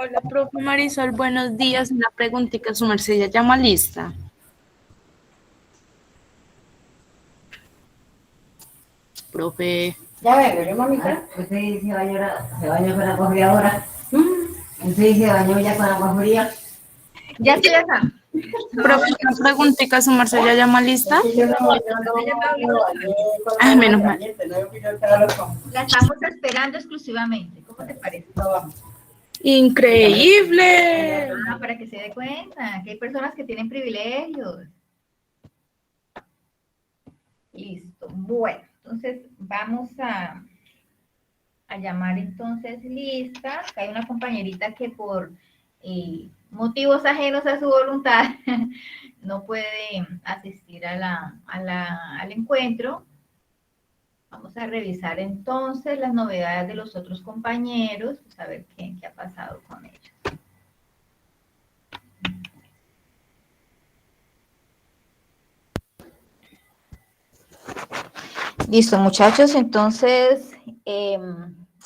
Hola, profe Marisol, buenos días. Una preguntita, su merced ya llama lista. Profe, Ya vengo, yo mamita. Usted se bañó con agua fría ahora. Usted se bañó ya con agua fría. Ya estoy acá. profe, una preguntita, su merced ya llama lista. Yo no bañé con Ay, agua menos mal. caliente, no fui yo el que la estamos esperando exclusivamente. ¿Cómo te parece? Increíble. Para que se dé cuenta que hay personas que tienen privilegios. Listo. Bueno, entonces vamos a llamar entonces lista. Hay una compañerita que por motivos ajenos a su voluntad no puede asistir al encuentro. Vamos a revisar entonces las novedades de los otros compañeros, a ver qué ha pasado con ellos. Listo, muchachos, entonces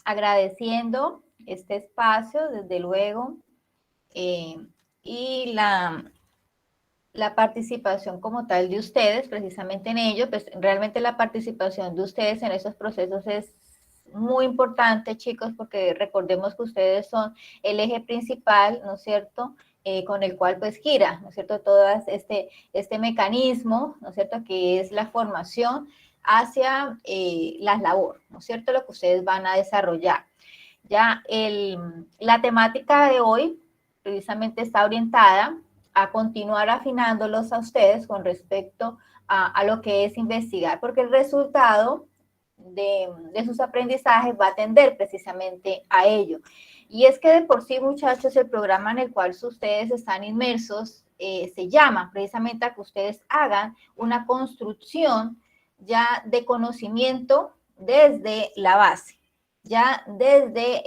agradeciendo este espacio, desde luego, y la participación como tal de ustedes, precisamente en ello, pues realmente la participación de ustedes en esos procesos es muy importante, chicos, porque recordemos que ustedes son el eje principal, ¿no es cierto?, con el cual pues gira, ¿no es cierto?, todo este mecanismo, ¿no es cierto?, que es la formación hacia la labor, ¿no es cierto?, lo que ustedes van a desarrollar. Ya la temática de hoy precisamente está orientada a continuar afinándolos a ustedes con respecto a lo que es investigar, porque el resultado de sus aprendizajes va a tender precisamente a ello. Y es que de por sí, muchachos, el programa en el cual ustedes están inmersos se llama precisamente a que ustedes hagan una construcción ya de conocimiento desde la base, ya desde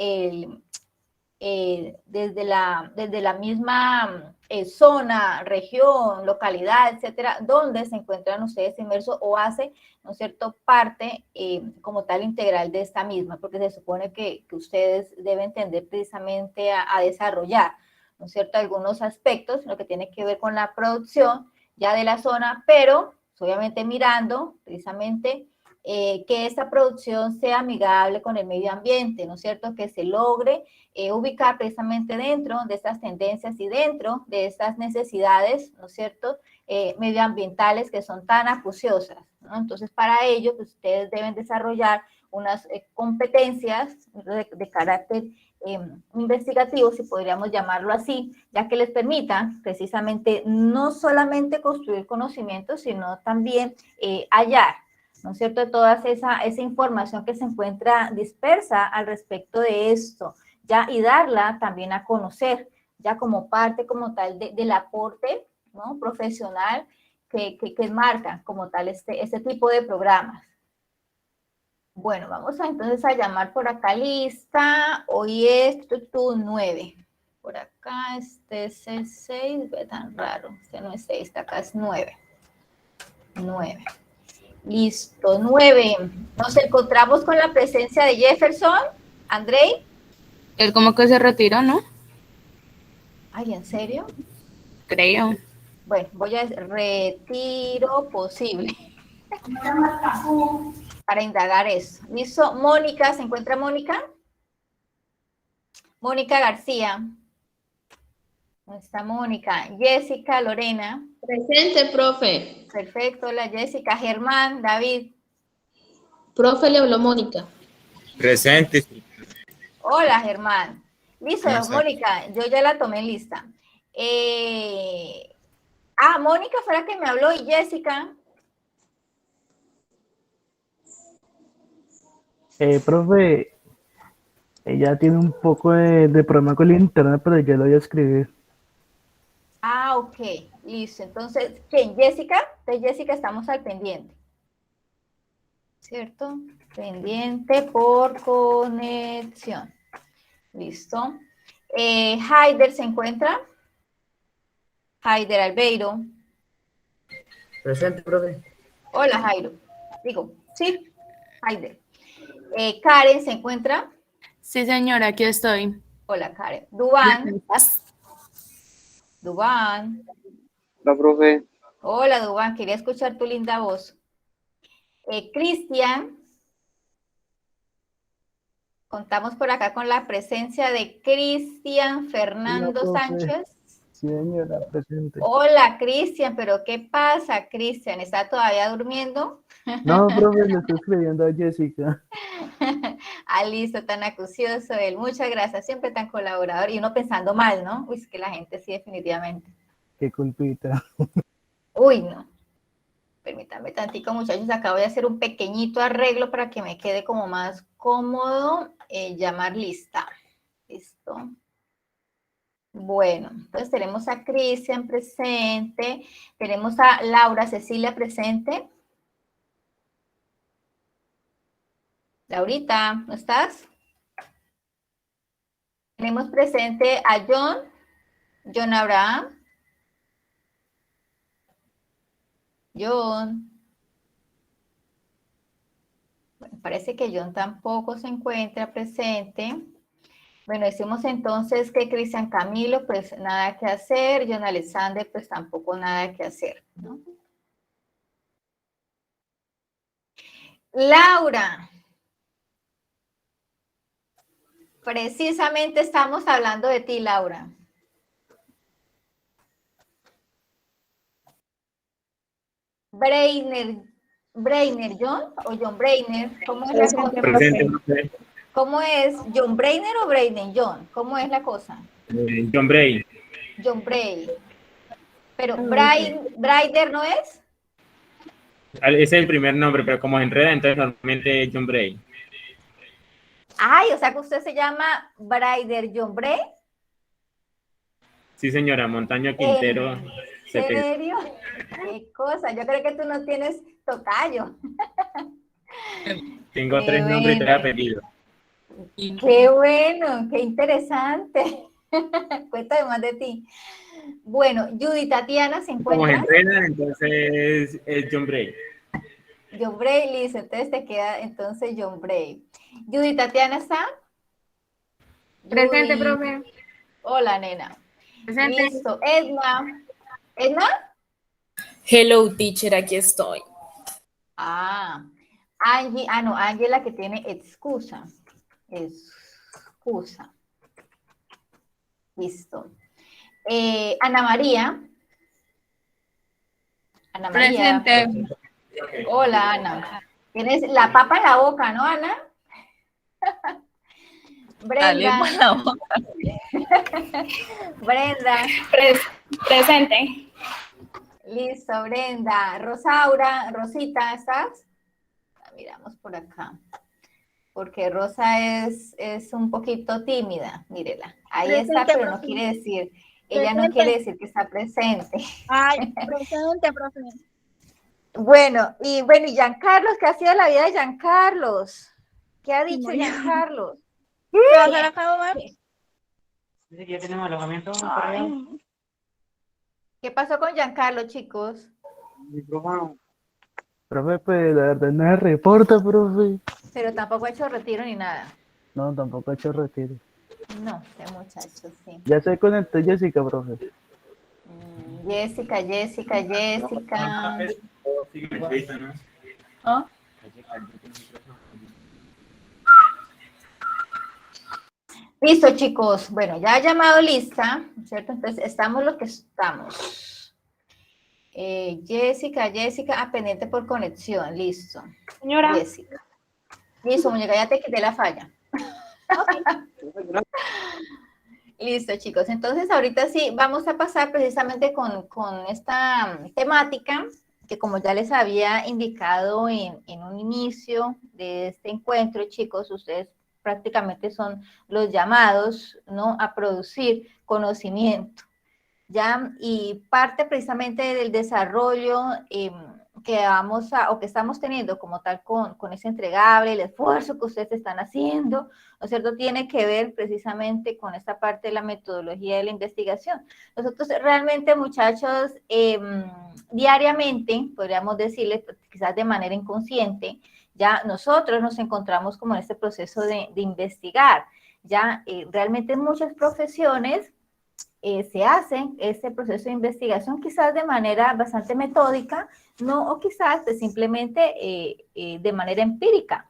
la misma zona, región, localidad, etcétera, donde se encuentran ustedes inmersos o hace, ¿no es cierto?, parte como tal integral de esta misma, porque se supone que ustedes deben tender precisamente a desarrollar, ¿no es cierto?, algunos aspectos, lo que tiene que ver con la producción ya de la zona, pero obviamente mirando precisamente que esta producción sea amigable con el medio ambiente, ¿no es cierto?, que se logre ubicar precisamente dentro de estas tendencias y dentro de estas necesidades, ¿no es cierto?, medioambientales que son tan acuciosas, ¿no? Entonces, para ello, pues, ustedes deben desarrollar unas competencias de carácter investigativo, si podríamos llamarlo así, ya que les permita precisamente no solamente construir conocimientos, sino también hallar, ¿no es cierto?, toda esa información que se encuentra dispersa al respecto de esto, ya, y darla también a conocer, ya como parte como tal del aporte, ¿no?, profesional que marca como tal este tipo de programas. Bueno, vamos entonces a llamar por acá lista. Hoy es tu 9. Por acá este es el 6, ve tan raro, este no es 6, acá es 9. 9. Listo, 9. Nos encontramos con la presencia de Jefferson. Andrei. Él como que se retiró, ¿no? Ay, ¿en serio? Creo. Bueno, voy a retiro posible para indagar eso. ¿Listo? Mónica, ¿se encuentra Mónica? Mónica García. ¿Dónde está Mónica? Jessica, Lorena. Presente, profe. Perfecto, hola Jessica. Germán, David. Profe, le habló Mónica. Presente. Hola Germán. Listo, ¿Cómo está? Mónica, yo ya la tomé lista. Mónica fue la que me habló y Jessica. Profe, ella tiene un poco de problema con el internet, pero yo lo voy a escribir. Ok, listo. Entonces, ¿quién? Jessica. Entonces, Jessica, estamos al pendiente. ¿Cierto? Pendiente por conexión. Listo. Haider se encuentra. Haider Albeiro. Presente, profe. Hola, Jairo. Digo, sí, Haider. Karen se encuentra. Sí, señora, aquí estoy. Hola, Karen. Dubán. Dubán. La profe, Hola, Dubán. Quería escuchar tu linda voz. Cristian. Contamos por acá con la presencia de Cristian La Fernando profe, Sánchez. sí, señora, presente. Hola, Cristian, pero ¿qué pasa, Cristian? ¿Está todavía durmiendo? No, profe, le estoy escribiendo a Jessica. Ah, listo, tan acucioso él. Muchas gracias, siempre tan colaborador. Y uno pensando mal, ¿no? Uy, es que la gente sí, definitivamente. Qué culpita. Uy, no. Permítanme tantico, muchachos. Acabo de hacer un pequeñito arreglo para que me quede como más cómodo llamar lista. Listo. Bueno, entonces tenemos a Cristian presente, tenemos a Laura Cecilia presente. Laurita, ¿no estás? Tenemos presente a John Abraham. John. Bueno, parece que John tampoco se encuentra presente. Bueno, decimos entonces que Cristian Camilo, pues nada que hacer. John Alexander, pues tampoco nada que hacer, ¿no? Laura. Precisamente estamos hablando de ti, Laura. Brainer John o John Brainer, ¿cómo es la cosa? Presente, profe. ¿Cómo es? ¿John Brainer o Brainer John? ¿Cómo es la cosa? John Bray. John Bray. Pero Braider no es. Ese es el primer nombre, pero como enreda, entonces normalmente es John Bray. Ay, o sea que usted se llama Braider John Bray. Sí, señora, Montaño Quintero. ¿En Cepeda. serio? Qué cosa. Yo creo que tú no tienes tocayo. Tengo Qué 3 nombres y 3 bueno. apellidos. Qué bueno, qué interesante. Cuéntame más de ti. Bueno, Judy Tatiana se Como encuentra. enreda, entonces es John Bray. John Bray, listo, entonces te queda entonces John Bray. Judy Tatiana está. Presente, Judy. profe. Hola, nena. Presente. Listo. Edna. ¿Edna? Hello, teacher, aquí estoy. Ah, Angie. Ah, no, Angie es la que tiene excusa. Excusa. Listo. Ana María. Ana María. Presente. Hola, Ana. Tienes la papa en la boca, ¿no, Ana? Brenda. Brenda. Presente. Listo, Brenda. Rosaura. Rosita, ¿estás? La miramos por acá. Porque Rosa es un poquito tímida. Mírela. Ahí Presente, está, pero no profe. quiere decir. Ella no Presente. quiere decir que está presente. Ay, presente, profe. Bueno, y Giancarlos, ¿qué ha sido la vida de Giancarlos? ¿Qué ha dicho Murió. Giancarlos? ¿Trabajar acá, Omar? Ya tenemos alojamiento. Ay, ¿Qué pasó con Giancarlo, chicos? Profe, pues la verdad no se reporta, profe. Pero tampoco ha hecho retiro ni nada. No, tampoco ha hecho retiro. No, este muchacho, sí. Ya se conectó Jessica, profe. Jessica. ¿Ah? Listo, chicos. Bueno, ya ha llamado lista, ¿cierto? Entonces, estamos lo que estamos. Jessica, pendiente por conexión. Listo. Señora. Jessica. Listo, muñeca, ya te quité la falla. Listo, chicos. Entonces, ahorita sí, vamos a pasar precisamente con esta temática que, como ya les había indicado en un inicio de este encuentro, chicos, ustedes prácticamente son los llamados, ¿no?, a producir conocimiento, ¿ya? Y parte precisamente del desarrollo que vamos a, o que estamos teniendo como tal con ese entregable, el esfuerzo que ustedes están haciendo, ¿no es cierto?, tiene que ver precisamente con esta parte de la metodología de la investigación. Nosotros realmente, muchachos, diariamente, podríamos decirles, quizás de manera inconsciente, ya nosotros nos encontramos como en este proceso de investigar. Ya realmente en muchas profesiones se hace este proceso de investigación quizás de manera bastante metódica, no, o quizás simplemente de manera empírica.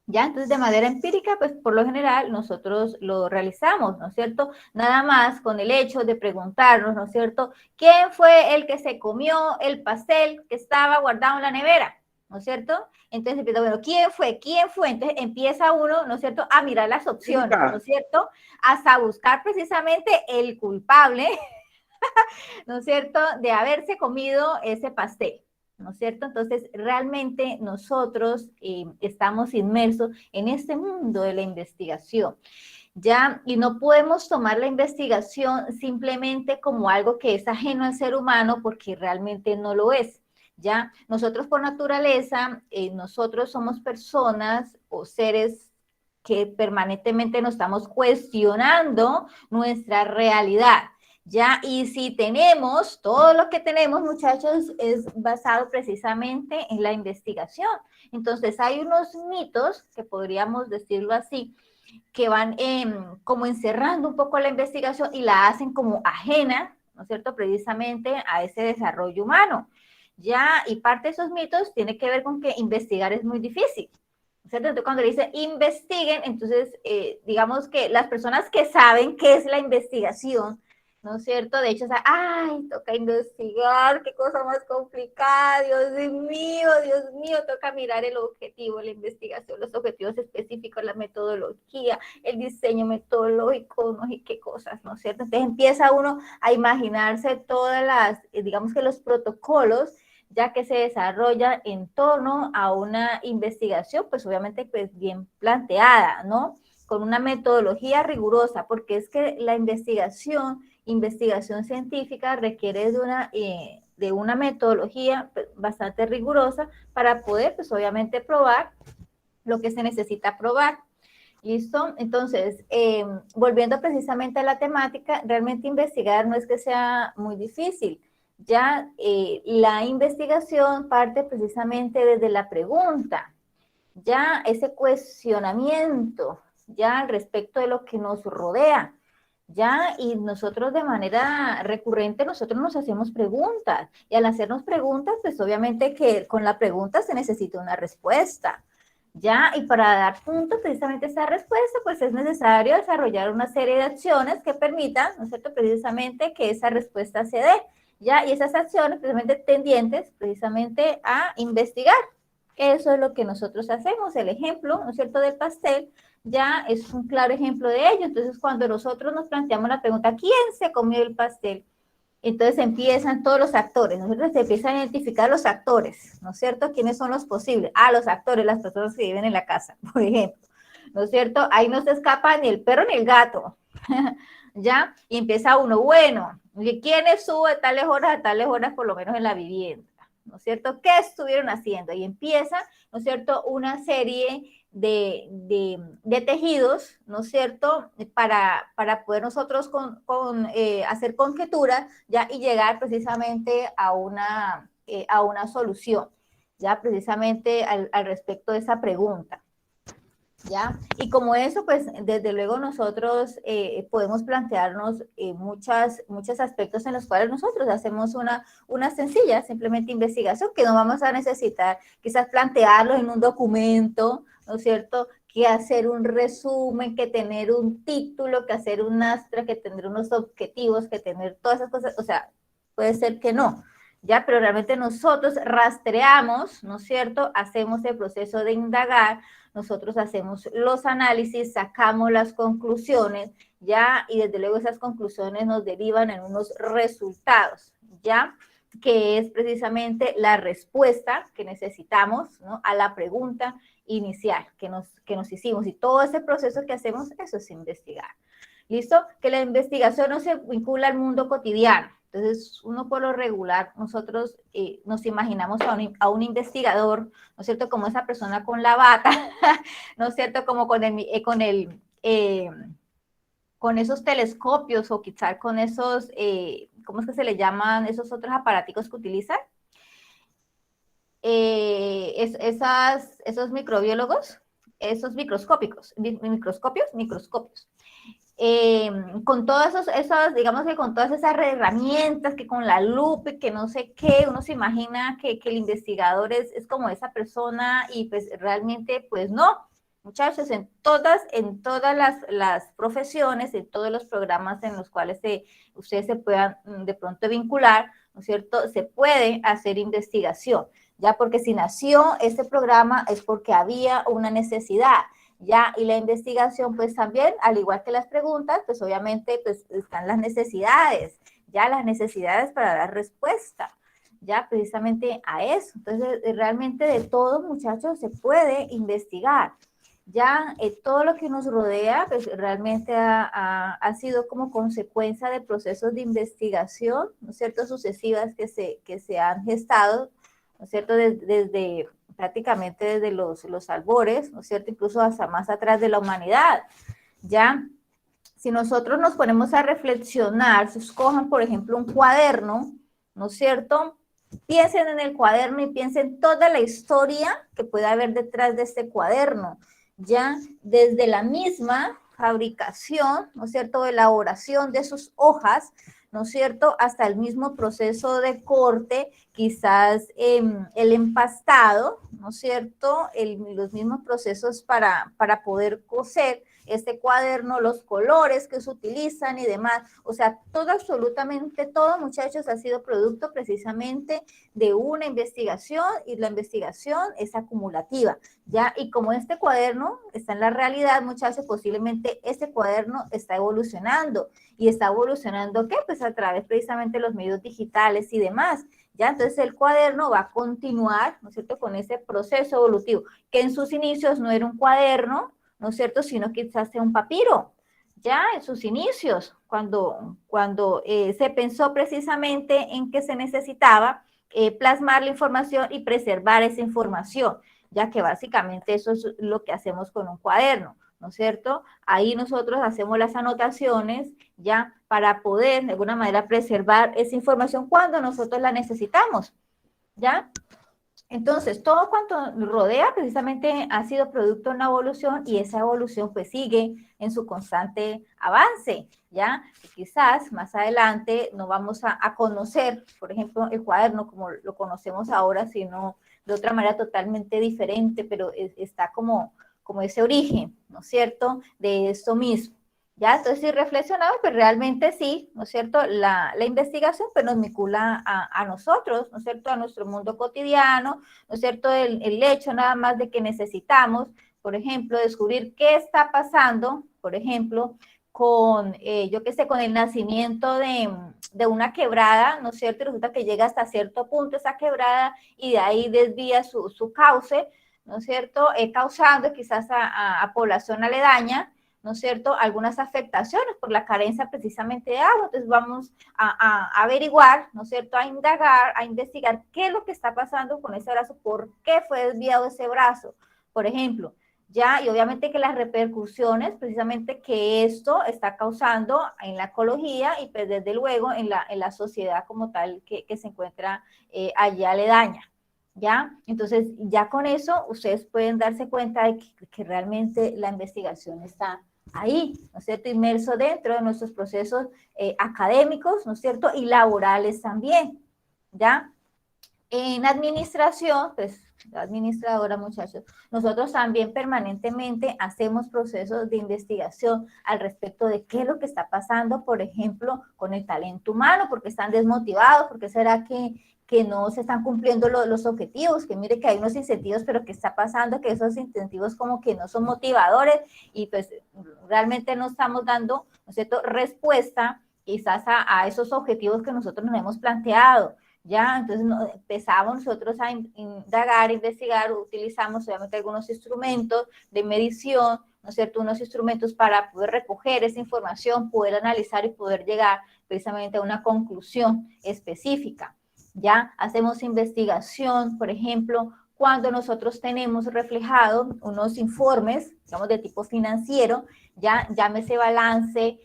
¿Ya? Entonces, de manera empírica, pues por lo general nosotros lo realizamos, ¿no es cierto? Nada más con el hecho de preguntarnos, ¿no es cierto? ¿Quién fue el que se comió el pastel que estaba guardado en la nevera? ¿No es cierto? Entonces empieza, bueno, ¿quién fue? ¿Quién fue? Entonces empieza uno, ¿no es cierto?, a mirar las opciones, ¿no es cierto? Hasta buscar precisamente el culpable, ¿no es cierto?, de haberse comido ese pastel. ¿No es cierto? Entonces, realmente nosotros estamos inmersos en este mundo de la investigación, ¿ya? Y no podemos tomar la investigación simplemente como algo que es ajeno al ser humano, porque realmente no lo es, ¿ya? Nosotros por naturaleza, nosotros somos personas o seres que permanentemente nos estamos cuestionando nuestra realidad. ¿Ya? Y si tenemos, todo lo que tenemos, muchachos, es basado precisamente en la investigación. Entonces, hay unos mitos, que podríamos decirlo así, que van como encerrando un poco la investigación y la hacen como ajena, ¿no es cierto?, precisamente a ese desarrollo humano. ¿Ya? Y parte de esos mitos tiene que ver con que investigar es muy difícil. ¿Cierto? Entonces, cuando dice investiguen, entonces, digamos que las personas que saben qué es la investigación, ¿no es cierto? De hecho, o sea, ay, toca investigar, qué cosa más complicada, Dios mío, toca mirar el objetivo, la investigación, los objetivos específicos, la metodología, el diseño metodológico, no sé qué cosas, ¿no es cierto? Entonces empieza uno a imaginarse todas las, digamos que los protocolos, ya que se desarrolla en torno a una investigación, pues obviamente pues bien planteada, ¿no? Con una metodología rigurosa, porque es que la investigación científica requiere de una metodología bastante rigurosa para poder, pues obviamente, probar lo que se necesita probar. ¿Listo? Entonces, volviendo precisamente a la temática, realmente investigar no es que sea muy difícil. Ya la investigación parte precisamente desde la pregunta, ya ese cuestionamiento, ya al respecto de lo que nos rodea. ¿Ya? Y nosotros de manera recurrente, nosotros nos hacemos preguntas, y al hacernos preguntas, pues obviamente que con la pregunta se necesita una respuesta, ¿ya? Y para dar punto precisamente a esa respuesta, pues es necesario desarrollar una serie de acciones que permitan, ¿no es cierto?, precisamente que esa respuesta se dé, ¿ya? Y esas acciones precisamente tendientes precisamente a investigar. Eso es lo que nosotros hacemos. El ejemplo, ¿no es cierto?, del pastel, ya es un claro ejemplo de ello. Entonces, cuando nosotros nos planteamos la pregunta, ¿quién se comió el pastel? Entonces empiezan todos los actores, nosotros se empiezan a identificar los actores, ¿no es cierto? ¿Quiénes son los posibles? Ah, los actores, las personas que viven en la casa, por ejemplo, ¿no es cierto? Ahí no se escapa ni el perro ni el gato, ¿ya? Y empieza uno, bueno, ¿quién estuvo de tales horas a tales horas por lo menos en la vivienda? ¿No es cierto? ¿Qué estuvieron haciendo? Y empieza, ¿no es cierto?, una serie de tejidos, ¿no es cierto?, para poder nosotros hacer conjeturas, ¿ya? Y llegar precisamente a una solución, ¿ya? Precisamente al respecto de esa pregunta, ¿ya? Y como eso, pues, desde luego nosotros podemos plantearnos muchos aspectos en los cuales nosotros hacemos una sencilla, simplemente investigación, que no vamos a necesitar quizás plantearlo en un documento, ¿no es cierto?, que hacer un resumen, que tener un título, que hacer un astra, que tener unos objetivos, que tener todas esas cosas, o sea, puede ser que no, ¿ya? Pero realmente nosotros rastreamos, ¿no es cierto?, hacemos el proceso de indagar, nosotros hacemos los análisis, sacamos las conclusiones, ¿ya? Y desde luego esas conclusiones nos derivan en unos resultados, ¿ya? Que es precisamente la respuesta que necesitamos, ¿no?, a la pregunta inicial que nos hicimos. Y todo ese proceso que hacemos, eso es investigar. ¿Listo? Que la investigación no se vincula al mundo cotidiano. Entonces, uno por lo regular, nosotros nos imaginamos a un investigador, ¿no es cierto?, como esa persona con la bata, ¿no es cierto?, como con esos telescopios o quizás con esos, ¿cómo es que se le llaman esos otros aparaticos que utilizan? Esos microbiólogos, esos microscopios, con todas esas, digamos que con todas esas herramientas, que con la lupa y que no sé qué, uno se imagina que el investigador es como esa persona y pues realmente pues no. Muchachos, en todas las profesiones, en todos los programas en los cuales ustedes se puedan de pronto vincular, ¿no es cierto? Se puede hacer investigación, ya, porque si nació este programa es porque había una necesidad, ya, y la investigación pues también, al igual que las preguntas, pues obviamente pues están las necesidades, ya, las necesidades para dar respuesta, ya, precisamente a eso. Entonces, realmente de todo, muchachos, se puede investigar. Ya todo lo que nos rodea pues realmente ha sido como consecuencia de procesos de investigación, ¿no es cierto?, sucesivas que se han gestado, ¿no es cierto?, desde prácticamente desde los albores, ¿no es cierto?, incluso hasta más atrás de la humanidad. Ya, si nosotros nos ponemos a reflexionar, si escojan, por ejemplo, un cuaderno, ¿no es cierto?, piensen en el cuaderno y piensen toda la historia que puede haber detrás de este cuaderno, ya desde la misma fabricación, ¿no es cierto?, elaboración de sus hojas, ¿no es cierto?, hasta el mismo proceso de corte, quizás el empastado, ¿no es cierto?, los mismos procesos para poder coser este cuaderno, los colores que se utilizan y demás. O sea, todo, absolutamente todo, muchachos, ha sido producto precisamente de una investigación, y la investigación es acumulativa, ¿ya? Y como este cuaderno está en la realidad, muchachos, posiblemente este cuaderno está evolucionando. ¿Y está evolucionando qué? Pues a través precisamente de los medios digitales y demás, ¿ya? Entonces el cuaderno va a continuar, ¿no es cierto?, con ese proceso evolutivo, que en sus inicios no era un cuaderno, ¿no es cierto?, sino quizás sea un papiro, ya en sus inicios, cuando se pensó precisamente en que se necesitaba plasmar la información y preservar esa información, ya que básicamente eso es lo que hacemos con un cuaderno, ¿no es cierto? Ahí nosotros hacemos las anotaciones, ya, para poder de alguna manera preservar esa información cuando nosotros la necesitamos, ¿ya? Entonces, todo cuanto rodea precisamente ha sido producto de una evolución, y esa evolución pues sigue en su constante avance, ¿ya? Y quizás más adelante no vamos a conocer, por ejemplo, el cuaderno como lo conocemos ahora, sino de otra manera totalmente diferente, pero está como ese origen, ¿no es cierto?, de esto mismo. Ya, entonces si reflexionamos, pues realmente sí, ¿no es cierto?, la investigación pues nos vincula a nosotros, ¿no es cierto?, a nuestro mundo cotidiano, ¿no es cierto?, el hecho nada más de que necesitamos, por ejemplo, descubrir qué está pasando, por ejemplo, con, yo qué sé, con el nacimiento de una quebrada, ¿no es cierto?, y resulta que llega hasta cierto punto esa quebrada y de ahí desvía su cauce, ¿no es cierto?, causando quizás a población aledaña, ¿no es cierto?, algunas afectaciones por la carencia precisamente de agua. Entonces vamos a averiguar, ¿no es cierto?, a indagar, a investigar qué es lo que está pasando con ese brazo, por qué fue desviado ese brazo, por ejemplo, ya, y obviamente que las repercusiones precisamente que esto está causando en la ecología y pues desde luego en la sociedad como tal que se encuentra allí aledaña. ¿Ya? Entonces, ya con eso ustedes pueden darse cuenta de que realmente la investigación está ahí, ¿no es cierto?, inmerso dentro de nuestros procesos académicos, ¿no es cierto?, y laborales también, ¿ya? En administración, pues, la administradora, muchachos, nosotros también permanentemente hacemos procesos de investigación al respecto de qué es lo que está pasando, por ejemplo, con el talento humano, porque están desmotivados, porque será que no se están cumpliendo los objetivos, que mire que hay unos incentivos, pero ¿qué está pasando? Que esos incentivos como que no son motivadores y pues realmente no estamos dando, ¿no es cierto?, respuesta quizás a esos objetivos que nosotros nos hemos planteado, ¿ya? Entonces empezamos nosotros a indagar, investigar, utilizamos obviamente algunos instrumentos de medición, ¿no es cierto?, unos instrumentos para poder recoger esa información, poder analizar y poder llegar precisamente a una conclusión específica. Ya hacemos investigación, por ejemplo, cuando nosotros tenemos reflejado unos informes, digamos, de tipo financiero, ya llámese balance,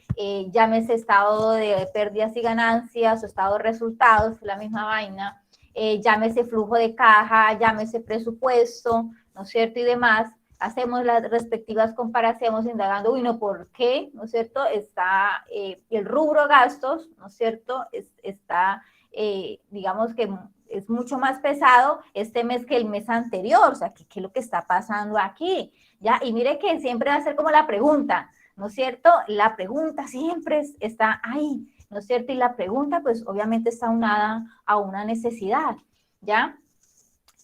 llámese estado de pérdidas y ganancias, o estado de resultados, la misma vaina, llámese flujo de caja, llámese presupuesto, ¿no es cierto?, y demás. hacemos las respectivas comparaciones indagando, uy, no, ¿por qué? ¿No es cierto? Está el rubro gastos, ¿no es cierto? Está, digamos que es mucho más pesado este mes que el mes anterior, o sea, ¿qué es lo que está pasando aquí? ¿Ya? Y mire que siempre va a ser como la pregunta, ¿no es cierto? La pregunta siempre está ahí, ¿no es cierto? Y la pregunta, pues, obviamente está unada a una necesidad, ¿ya?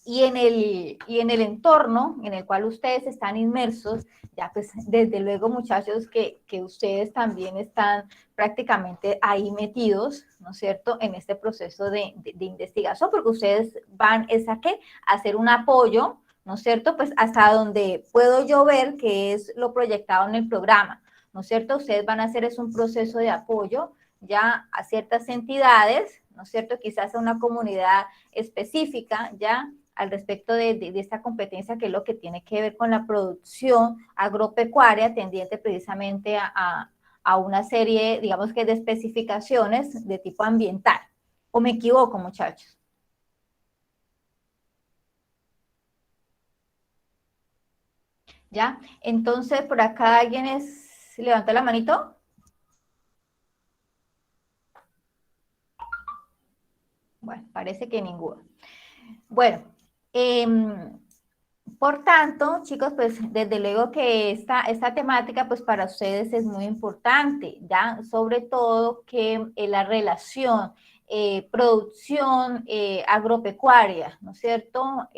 Y en el entorno en el cual ustedes están inmersos, ya pues desde luego muchachos que ustedes también están prácticamente ahí metidos, ¿no es cierto?, en este proceso de investigación, porque ustedes van ¿a qué? A hacer un apoyo, ¿no es cierto?, pues hasta donde puedo yo ver que es lo proyectado en el programa, ¿no es cierto? Ustedes van a hacer es un proceso de apoyo ya a ciertas entidades, ¿no es cierto?, quizás a una comunidad específica, ya, al respecto de esta competencia que es lo que tiene que ver con la producción agropecuaria tendiente precisamente a una serie, digamos que de especificaciones de tipo ambiental. ¿O me equivoco, muchachos? ¿Ya? Entonces, por acá alguien levanta la manito. Bueno, parece que ninguno. Bueno, por tanto, chicos, pues desde luego que esta temática pues para ustedes es muy importante, ¿ya? Sobre todo que la relación producción agropecuaria, ¿no es cierto?,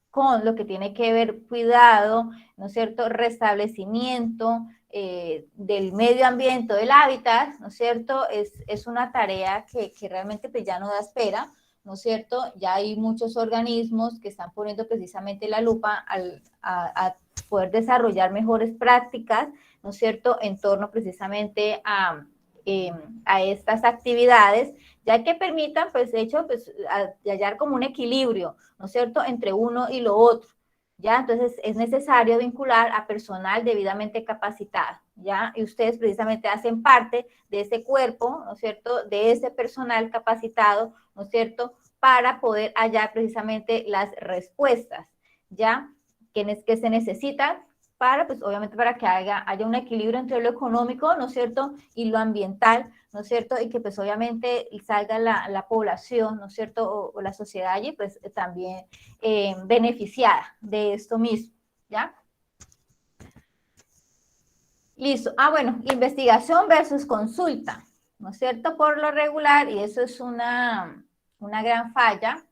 con lo que tiene que ver cuidado, ¿no es cierto?, restablecimiento del medio ambiente, del hábitat, ¿no es cierto?, es una tarea que realmente pues ya no da espera, ¿no es cierto? Ya hay muchos organismos que están poniendo precisamente la lupa a poder desarrollar mejores prácticas, ¿no es cierto?, en torno precisamente a estas actividades, ya que permitan, pues, de hecho, pues, hallar como un equilibrio, ¿no es cierto?, entre uno y lo otro, ¿ya? Entonces, es necesario vincular a personal debidamente capacitado, ¿ya? Y ustedes precisamente hacen parte de ese cuerpo, ¿no es cierto?, de ese personal capacitado, ¿no es cierto?, para poder hallar precisamente las respuestas, ¿ya?, que se necesitan para, pues, obviamente, para que haya un equilibrio entre lo económico, ¿no es cierto?, y lo ambiental, ¿no es cierto?, y que, pues, obviamente, salga la población, ¿no es cierto?, o la sociedad allí, pues, también beneficiada de esto mismo, ¿ya? Listo. Bueno, investigación versus consulta, ¿no es cierto?, por lo regular, y eso es una gran falla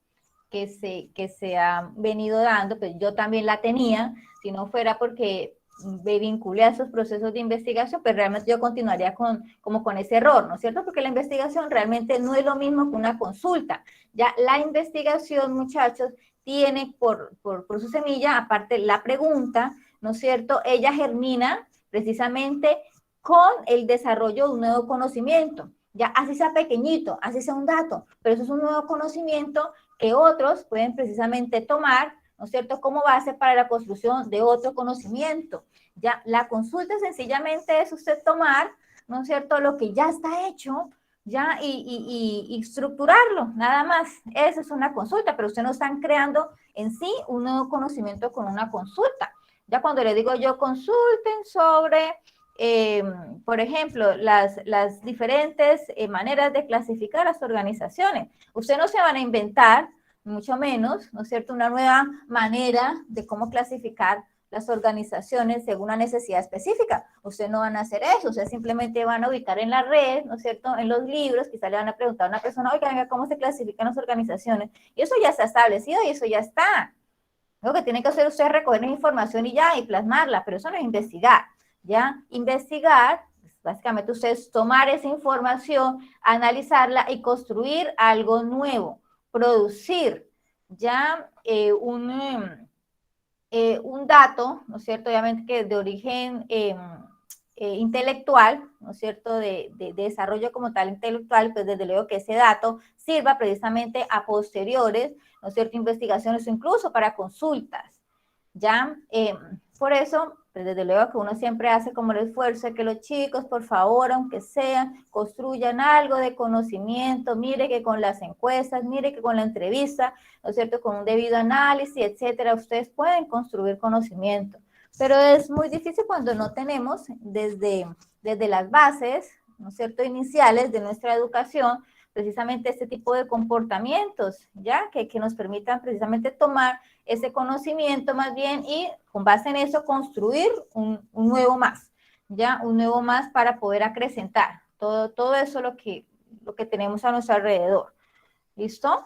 que se ha venido dando, pues yo también la tenía, si no fuera porque me vinculé a esos procesos de investigación, pues realmente yo continuaría como con ese error, ¿no es cierto? Porque la investigación realmente no es lo mismo que una consulta. Ya la investigación, muchachos, tiene por su semilla, aparte la pregunta, ¿no es cierto?, ella germina precisamente con el desarrollo de un nuevo conocimiento, ya así sea pequeñito, así sea un dato, pero eso es un nuevo conocimiento que otros pueden precisamente tomar, ¿no es cierto?, como base para la construcción de otro conocimiento. Ya la consulta sencillamente es usted tomar, ¿no es cierto?, lo que ya está hecho, ya, y estructurarlo, nada más. Eso es una consulta, pero usted no están creando en sí un nuevo conocimiento con una consulta. Ya cuando le digo yo consulten sobre, por ejemplo, las diferentes maneras de clasificar las organizaciones. Usted no se van a inventar, mucho menos, ¿no es cierto?, una nueva manera de cómo clasificar las organizaciones según una necesidad específica. Ustedes no van a hacer eso, ustedes simplemente van a ubicar en la red, ¿no es cierto?, en los libros, quizá le van a preguntar a una persona, oiga, venga, ¿cómo se clasifican las organizaciones? Y eso ya está establecido y eso ya está. Lo que tiene que hacer usted es recoger la información y ya, y plasmarla, pero eso no es investigar, ¿ya? Investigar, básicamente ustedes tomar esa información, analizarla y construir algo nuevo, producir ya un dato, ¿no es cierto?, obviamente que de origen intelectual, ¿no es cierto?, de desarrollo como tal intelectual, pues desde luego que ese dato sirva precisamente a posteriores, ¿no es cierto?, investigaciones o incluso para consultas, ¿ya? por eso, pues desde luego que uno siempre hace como el esfuerzo de que los chicos, por favor, aunque sean, construyan algo de conocimiento, mire que con las encuestas, mire que con la entrevista, ¿no es cierto?, con un debido análisis, etcétera, ustedes pueden construir conocimiento. Pero es muy difícil cuando no tenemos desde las bases, ¿no es cierto?, iniciales de nuestra educación, precisamente este tipo de comportamientos, ¿ya? Que nos permitan precisamente tomar ese conocimiento más bien y con base en eso construir un nuevo más, ¿ya? Un nuevo más para poder acrecentar todo eso lo que tenemos a nuestro alrededor. ¿Listo?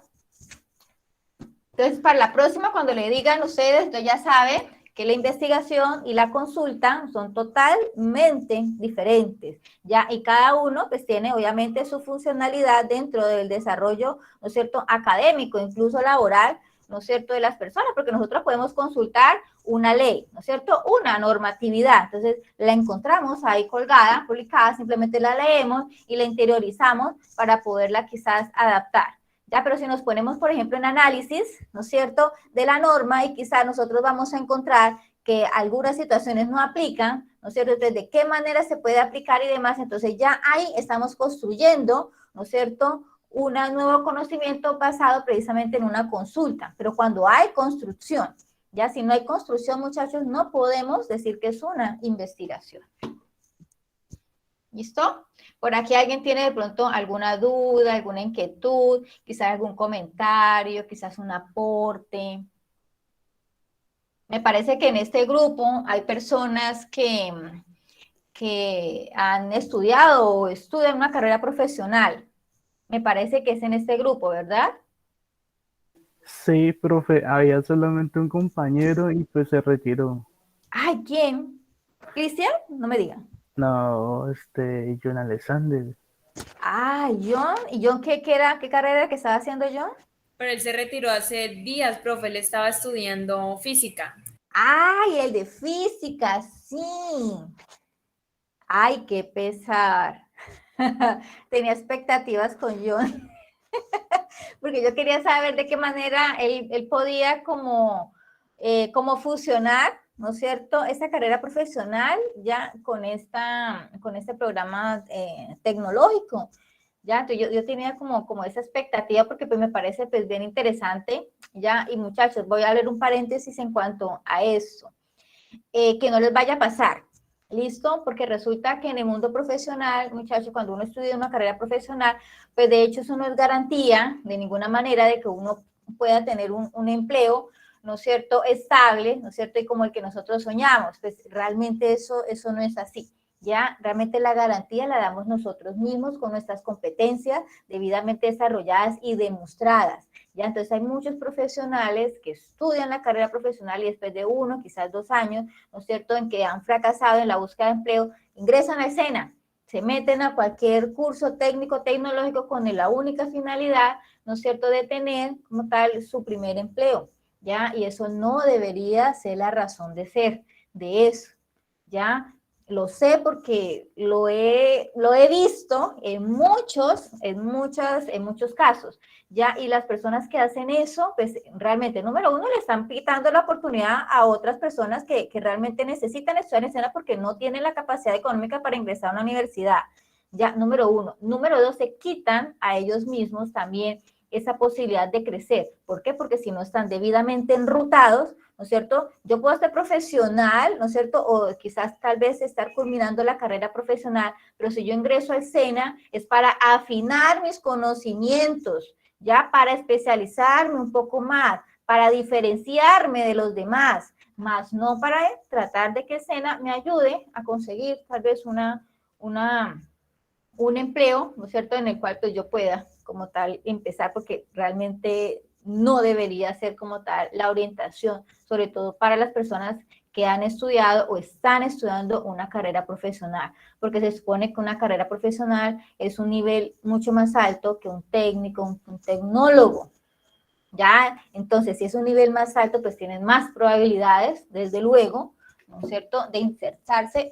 Entonces, para la próxima, cuando le digan ustedes, entonces ya saben que la investigación y la consulta son totalmente diferentes, ¿ya? Y cada uno, pues, tiene obviamente su funcionalidad dentro del desarrollo, ¿no es cierto?, académico, incluso laboral, ¿no es cierto?, de las personas, porque nosotros podemos consultar una ley, ¿no es cierto?, una normatividad, entonces la encontramos ahí colgada, publicada, simplemente la leemos y la interiorizamos para poderla quizás adaptar. ¿Ya? Pero si nos ponemos, por ejemplo, en análisis, ¿no es cierto?, de la norma y quizás nosotros vamos a encontrar que algunas situaciones no aplican, ¿no es cierto?, entonces de qué manera se puede aplicar y demás, entonces ya ahí estamos construyendo, ¿no es cierto?, un nuevo conocimiento basado precisamente en una consulta. Pero cuando hay construcción, ya si no hay construcción, muchachos, no podemos decir que es una investigación. ¿Listo? Por aquí alguien tiene de pronto alguna duda, alguna inquietud, quizás algún comentario, quizás un aporte. Me parece que en este grupo hay personas que han estudiado o estudian una carrera profesional. Me parece que es en este grupo, ¿verdad? Sí, profe, había solamente un compañero y pues se retiró. Ay, ¿quién? ¿Cristian? No me digan. No, John Alexander. Ah, John. ¿Y John qué carrera que estaba haciendo John? Pero él se retiró hace días, profe, él estaba estudiando física. Ay, el de física, sí. Ay, qué pesar. Tenía expectativas con John, porque yo quería saber de qué manera él podía como fusionar, ¿no es cierto?, esa carrera profesional ya con este programa tecnológico. Ya, entonces yo tenía como esa expectativa porque pues me parece pues bien interesante, ya, y muchachos, voy a leer un paréntesis en cuanto a eso, que no les vaya a pasar, ¿listo? Porque resulta que en el mundo profesional, muchachos, cuando uno estudia una carrera profesional, pues de hecho eso no es garantía de ninguna manera de que uno pueda tener un empleo, ¿no es cierto?, estable, ¿no es cierto?, y como el que nosotros soñamos, pues realmente eso no es así. Ya, realmente la garantía la damos nosotros mismos con nuestras competencias debidamente desarrolladas y demostradas. Ya, entonces hay muchos profesionales que estudian la carrera profesional y después de 1, quizás 2 años, ¿no es cierto?, en que han fracasado en la búsqueda de empleo, ingresan a escena, se meten a cualquier curso técnico, tecnológico con la única finalidad, ¿no es cierto?, de tener como tal su primer empleo, ¿ya? Y eso no debería ser la razón de ser de eso, ¿ya? Lo sé porque lo he visto en muchos casos, ¿ya? Y las personas que hacen eso, pues realmente, número uno, le están quitando la oportunidad a otras personas que realmente necesitan estudiar en escena porque no tienen la capacidad económica para ingresar a una universidad, ¿ya? Número uno. Número dos, se quitan a ellos mismos también esa posibilidad de crecer. ¿Por qué? Porque si no están debidamente enrutados, ¿no es cierto?, yo puedo ser profesional, ¿no es cierto?, o quizás tal vez estar culminando la carrera profesional, pero si yo ingreso al SENA es para afinar mis conocimientos, ya, para especializarme un poco más, para diferenciarme de los demás, más no para tratar de que el SENA me ayude a conseguir tal vez un empleo, ¿no es cierto?, en el cual pues yo pueda como tal empezar, porque realmente no debería ser como tal la orientación, sobre todo para las personas que han estudiado o están estudiando una carrera profesional, porque se supone que una carrera profesional es un nivel mucho más alto que un técnico, un tecnólogo, ¿ya? Entonces, si es un nivel más alto, pues tienen más probabilidades, desde luego, ¿no es cierto?, de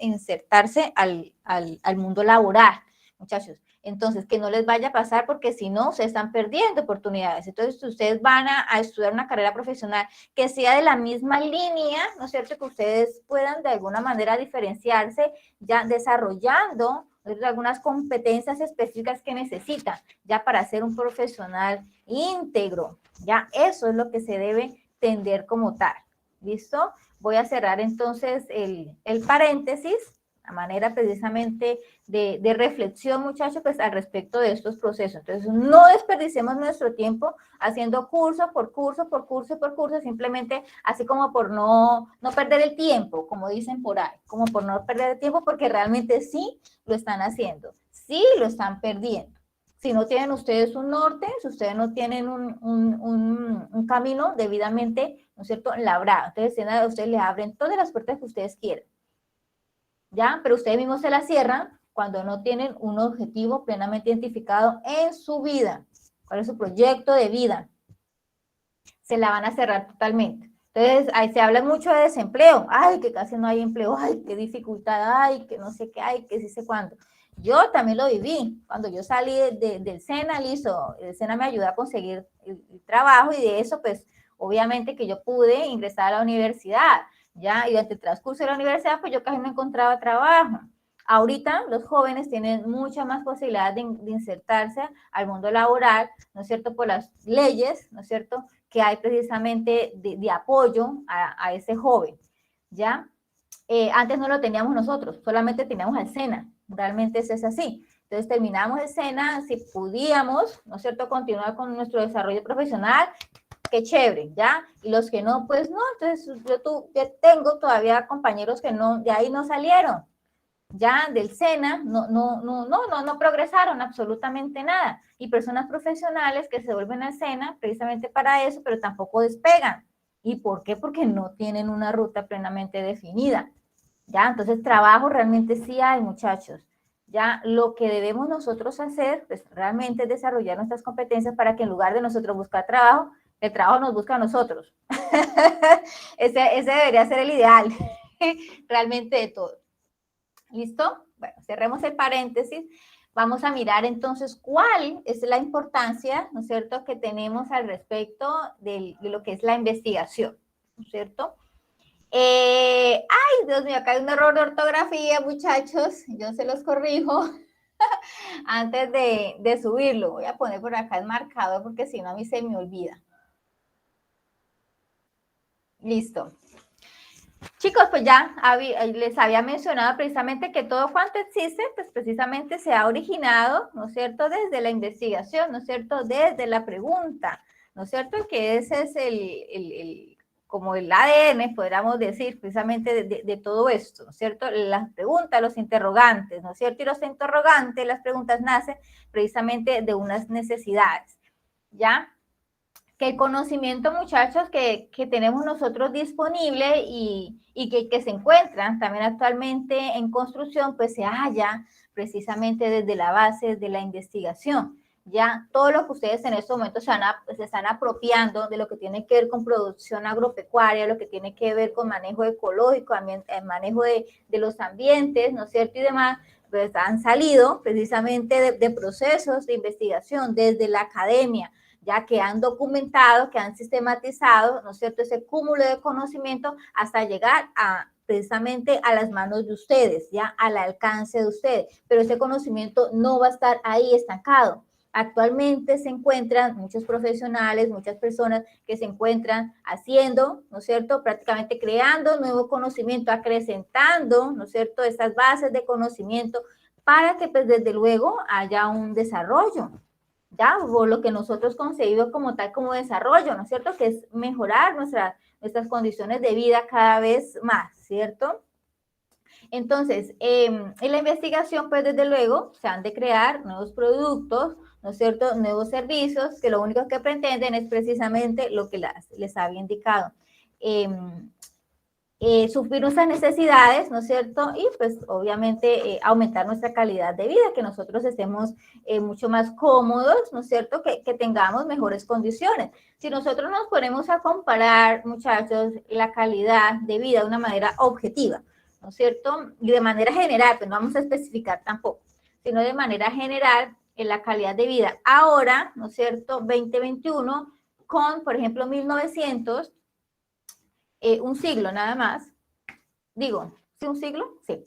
insertarse al mundo laboral, muchachos. Entonces, que no les vaya a pasar porque si no, se están perdiendo oportunidades. Entonces, ustedes van a estudiar una carrera profesional que sea de la misma línea, ¿no es cierto? Que ustedes puedan de alguna manera diferenciarse ya desarrollando algunas competencias específicas que necesitan ya para ser un profesional íntegro. Ya eso es lo que se debe tender como tal. ¿Listo? Voy a cerrar entonces el paréntesis, a manera precisamente de reflexión, muchachos, pues al respecto de estos procesos. Entonces, no desperdicemos nuestro tiempo haciendo curso por curso, por curso, por curso, simplemente así como por no perder el tiempo, como dicen por ahí, como por no perder el tiempo, porque realmente sí lo están haciendo, sí lo están perdiendo. Si no tienen ustedes un norte, si ustedes no tienen un camino debidamente, ¿no es cierto?, labrado. Entonces, a ustedes le abren todas las puertas que ustedes quieran, ¿ya? Pero ustedes mismos se las cierran cuando no tienen un objetivo plenamente identificado en su vida. ¿Cuál es su proyecto de vida? Se la van a cerrar totalmente. Entonces, ahí se habla mucho de desempleo. Ay, que casi no hay empleo. Ay, qué dificultad. Ay, que no sé qué hay, que sí sé cuándo. Yo también lo viví. Cuando yo salí del SENA, listo, el SENA me ayudó a conseguir el trabajo y de eso, pues, obviamente que yo pude ingresar a la universidad, ¿ya? Y durante el transcurso de la universidad, pues yo casi no encontraba trabajo. Ahorita los jóvenes tienen mucha más posibilidad de insertarse al mundo laboral, ¿no es cierto?, por las leyes, ¿no es cierto?, que hay precisamente de apoyo a ese joven, ¿ya? Antes no lo teníamos nosotros, solamente teníamos al SENA, realmente eso es así. Entonces terminamos el SENA, si pudiéramos, ¿no es cierto?, continuar con nuestro desarrollo profesional, qué chévere, ¿ya? Y los que no, pues no. Entonces yo tengo todavía compañeros que no, de ahí no salieron, ya del SENA, no progresaron absolutamente nada. Y personas profesionales que se vuelven al SENA precisamente para eso, pero tampoco despegan. ¿Y por qué? Porque no tienen una ruta plenamente definida. ¿Ya? Entonces, trabajo realmente sí hay, muchachos. Ya lo que debemos nosotros hacer, pues realmente es desarrollar nuestras competencias para que en lugar de nosotros buscar trabajo, el trabajo nos busca a nosotros. ese debería ser el ideal, realmente de todo. ¿Listo? Bueno, cerremos el paréntesis. Vamos a mirar entonces cuál es la importancia, ¿no es cierto?, que tenemos al respecto de lo que es la investigación, ¿no es cierto? Ay, Dios mío, acá hay un error de ortografía, muchachos. Yo se los corrijo antes de subirlo. Voy a poner por acá el marcador porque si no a mí se me olvida. Listo. Chicos, pues ya les había mencionado precisamente que todo cuanto existe, pues precisamente se ha originado, ¿no es cierto?, desde la investigación, ¿no es cierto?, desde la pregunta, ¿no es cierto?, que ese es como el ADN, podríamos decir, precisamente de todo esto, ¿no es cierto? Las preguntas, los interrogantes, ¿no es cierto? Y los interrogantes, las preguntas nacen precisamente de unas necesidades, ¿ya? Que el conocimiento, muchachos, que tenemos nosotros disponible y que se encuentran también actualmente en construcción, pues se halla precisamente desde la base de la investigación. Ya todo lo que ustedes en estos momentos se están apropiando de lo que tiene que ver con producción agropecuaria, lo que tiene que ver con manejo ecológico, manejo de los ambientes, ¿no es cierto? Y demás, pues han salido precisamente de procesos de investigación desde la academia, ya que han documentado, que han sistematizado, ¿no es cierto?, ese cúmulo de conocimiento hasta llegar precisamente a las manos de ustedes, ya al alcance de ustedes, pero ese conocimiento no va a estar ahí estancado. Actualmente se encuentran muchos profesionales, muchas personas que se encuentran haciendo, ¿no es cierto?, prácticamente creando nuevo conocimiento, acrecentando, ¿no es cierto?, esas bases de conocimiento para que, pues, desde luego haya un desarrollo, ¿ya? O lo que nosotros concebimos como tal, como desarrollo, ¿no es cierto?, que es mejorar nuestras condiciones de vida cada vez más, ¿cierto? Entonces, en la investigación, pues desde luego, se han de crear nuevos productos, ¿no es cierto?, nuevos servicios, que lo único que pretenden es precisamente lo que les había indicado. Suplir nuestras necesidades, ¿no es cierto? Y pues obviamente aumentar nuestra calidad de vida, que nosotros estemos mucho más cómodos, ¿no es cierto? Que tengamos mejores condiciones. Si nosotros nos ponemos a comparar, muchachos, la calidad de vida de una manera objetiva, ¿no es cierto? Y de manera general, pues no vamos a especificar tampoco. sino de manera general en la calidad de vida. Ahora, ¿no es cierto?, 2021, con, por ejemplo, 1900, un siglo nada más, digo, ¿sí un siglo? Sí.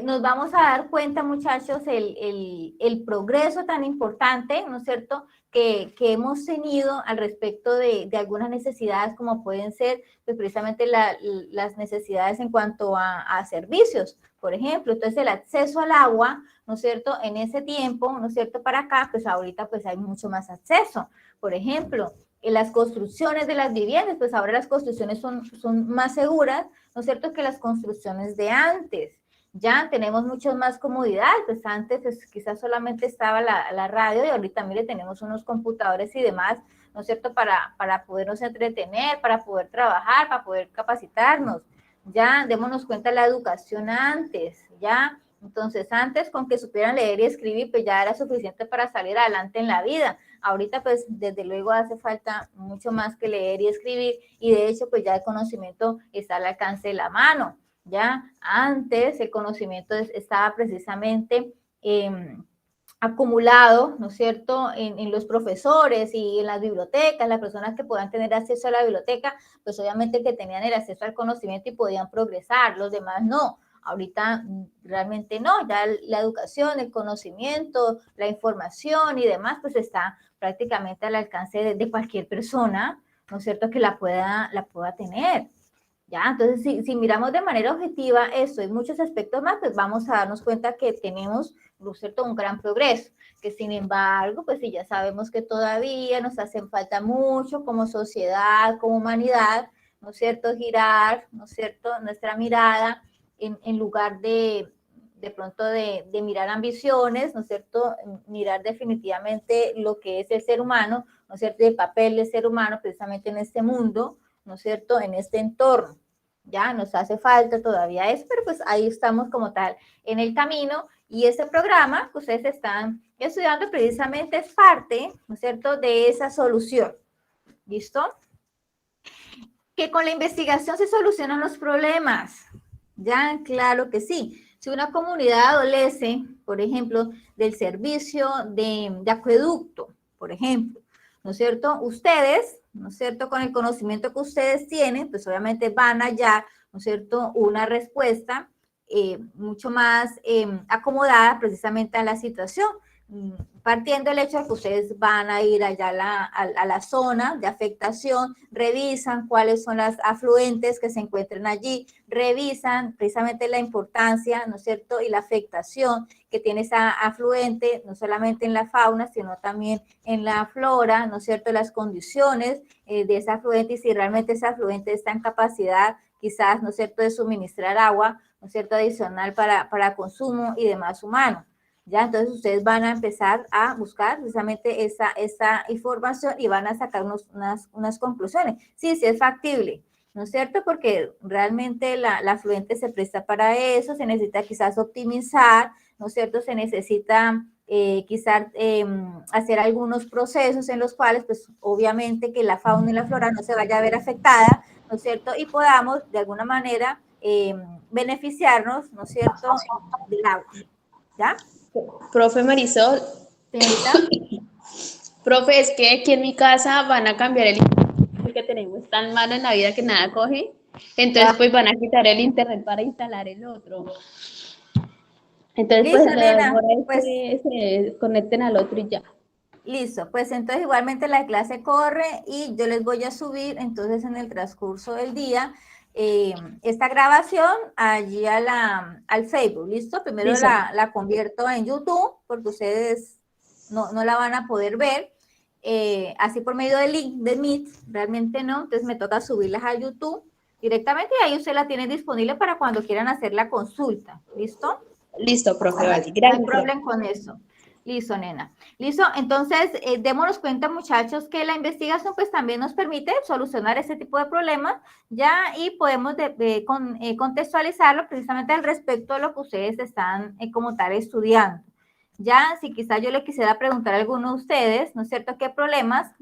Nos vamos a dar cuenta, muchachos, el progreso tan importante, ¿no es cierto?, que hemos tenido al respecto de algunas necesidades, como pueden ser pues, precisamente las necesidades en cuanto a servicios, por ejemplo. Entonces, el acceso al agua, ¿no es cierto?, en ese tiempo, ¿no es cierto?, para acá, pues ahorita pues hay mucho más acceso. Por ejemplo, en las construcciones de las viviendas, pues ahora las construcciones son más seguras, ¿no es cierto?, que las construcciones de antes. Ya tenemos muchas más comodidades, pues antes pues, quizás solamente estaba la radio y ahorita, mire, tenemos unos computadores y demás, ¿no es cierto?, para podernos entretener, para poder trabajar, para poder capacitarnos. Ya, démonos cuenta de la educación antes, ya. Entonces, antes con que supieran leer y escribir, pues ya era suficiente para salir adelante en la vida. Ahorita, pues, desde luego hace falta mucho más que leer y escribir, y de hecho, pues ya el conocimiento está al alcance de la mano. Ya antes el conocimiento estaba precisamente acumulado, ¿no es cierto?, en los profesores y en las bibliotecas, las personas que puedan tener acceso a la biblioteca, pues obviamente que tenían el acceso al conocimiento y podían progresar, los demás no. Ahorita realmente no, ya la educación, el conocimiento, la información y demás, pues está prácticamente al alcance de cualquier persona, ¿no es cierto?, que la pueda tener. ¿Ya? Entonces, si miramos de manera objetiva esto y muchos aspectos más, pues vamos a darnos cuenta que tenemos, ¿no es cierto?, un gran progreso, que sin embargo, pues sí, ya sabemos que todavía nos hacen falta mucho como sociedad, como humanidad, ¿no es cierto?, girar, ¿no es cierto?, nuestra mirada en lugar de pronto de mirar ambiciones, ¿no es cierto?, mirar definitivamente lo que es el ser humano, ¿no es cierto?, el papel del ser humano precisamente en este mundo, ¿no es cierto?, en este entorno. Ya nos hace falta todavía eso, pero pues ahí estamos como tal en el camino, y este programa que ustedes están estudiando precisamente es parte, ¿no es cierto?, de esa solución. ¿Listo? Que con la investigación se solucionan los problemas. Ya, claro que sí. Si una comunidad adolece, por ejemplo, del servicio de acueducto, por ejemplo, ¿no es cierto?, ustedes, ¿no es cierto?, con el conocimiento que ustedes tienen, pues obviamente van a hallar, ¿no es cierto?, una respuesta mucho más acomodada precisamente a la situación, partiendo del hecho de que ustedes van a ir allá a la zona de afectación, revisan cuáles son las afluentes que se encuentran allí, revisan precisamente la importancia, ¿no es cierto?, y la afectación que tiene esa afluente, no solamente en la fauna, sino también en la flora, ¿no es cierto?, las condiciones de esa afluente, y si realmente esa afluente está en capacidad, quizás, ¿no es cierto?, de suministrar agua, ¿no es cierto?, adicional para consumo y demás humano. Ya, entonces ustedes van a empezar a buscar precisamente esa información y van a sacar unas conclusiones. Sí, es factible, ¿no es cierto? Porque realmente la afluente se presta para eso, se necesita quizás optimizar, ¿no es cierto? Se necesita quizás hacer algunos procesos en los cuales, pues obviamente que la fauna y la flora no se vaya a ver afectada, ¿no es cierto? Y podamos de alguna manera beneficiarnos, ¿no es cierto?, del agua, ¿ya? Profe Marisol, Señorita. profe, es que aquí en mi casa van a cambiar el internet porque tenemos tan malo en la vida que nada coge. Entonces, pues van a quitar el internet para instalar el otro. Entonces, Listo, pues la nena, demora es pues que se conecten al otro y ya. listo, pues entonces igualmente la clase corre y yo les voy a subir entonces en el transcurso del día esta grabación allí al Facebook, ¿listo? Primero Listo. la convierto en YouTube porque ustedes no la van a poder ver, así por medio del link de Meet, realmente no, entonces me toca subirlas a YouTube directamente y ahí usted la tiene disponible para cuando quieran hacer la consulta, ¿listo? Listo, profe, vale. No hay Gracias. problema con eso. Listo, nena. Listo, entonces démonos cuenta, muchachos, que la investigación pues también nos permite solucionar ese tipo de problemas, ya, y podemos contextualizarlo precisamente al respecto de lo que ustedes están como tal estudiando. Ya, si quizás yo le quisiera preguntar a alguno de ustedes, ¿no es cierto?, qué problemas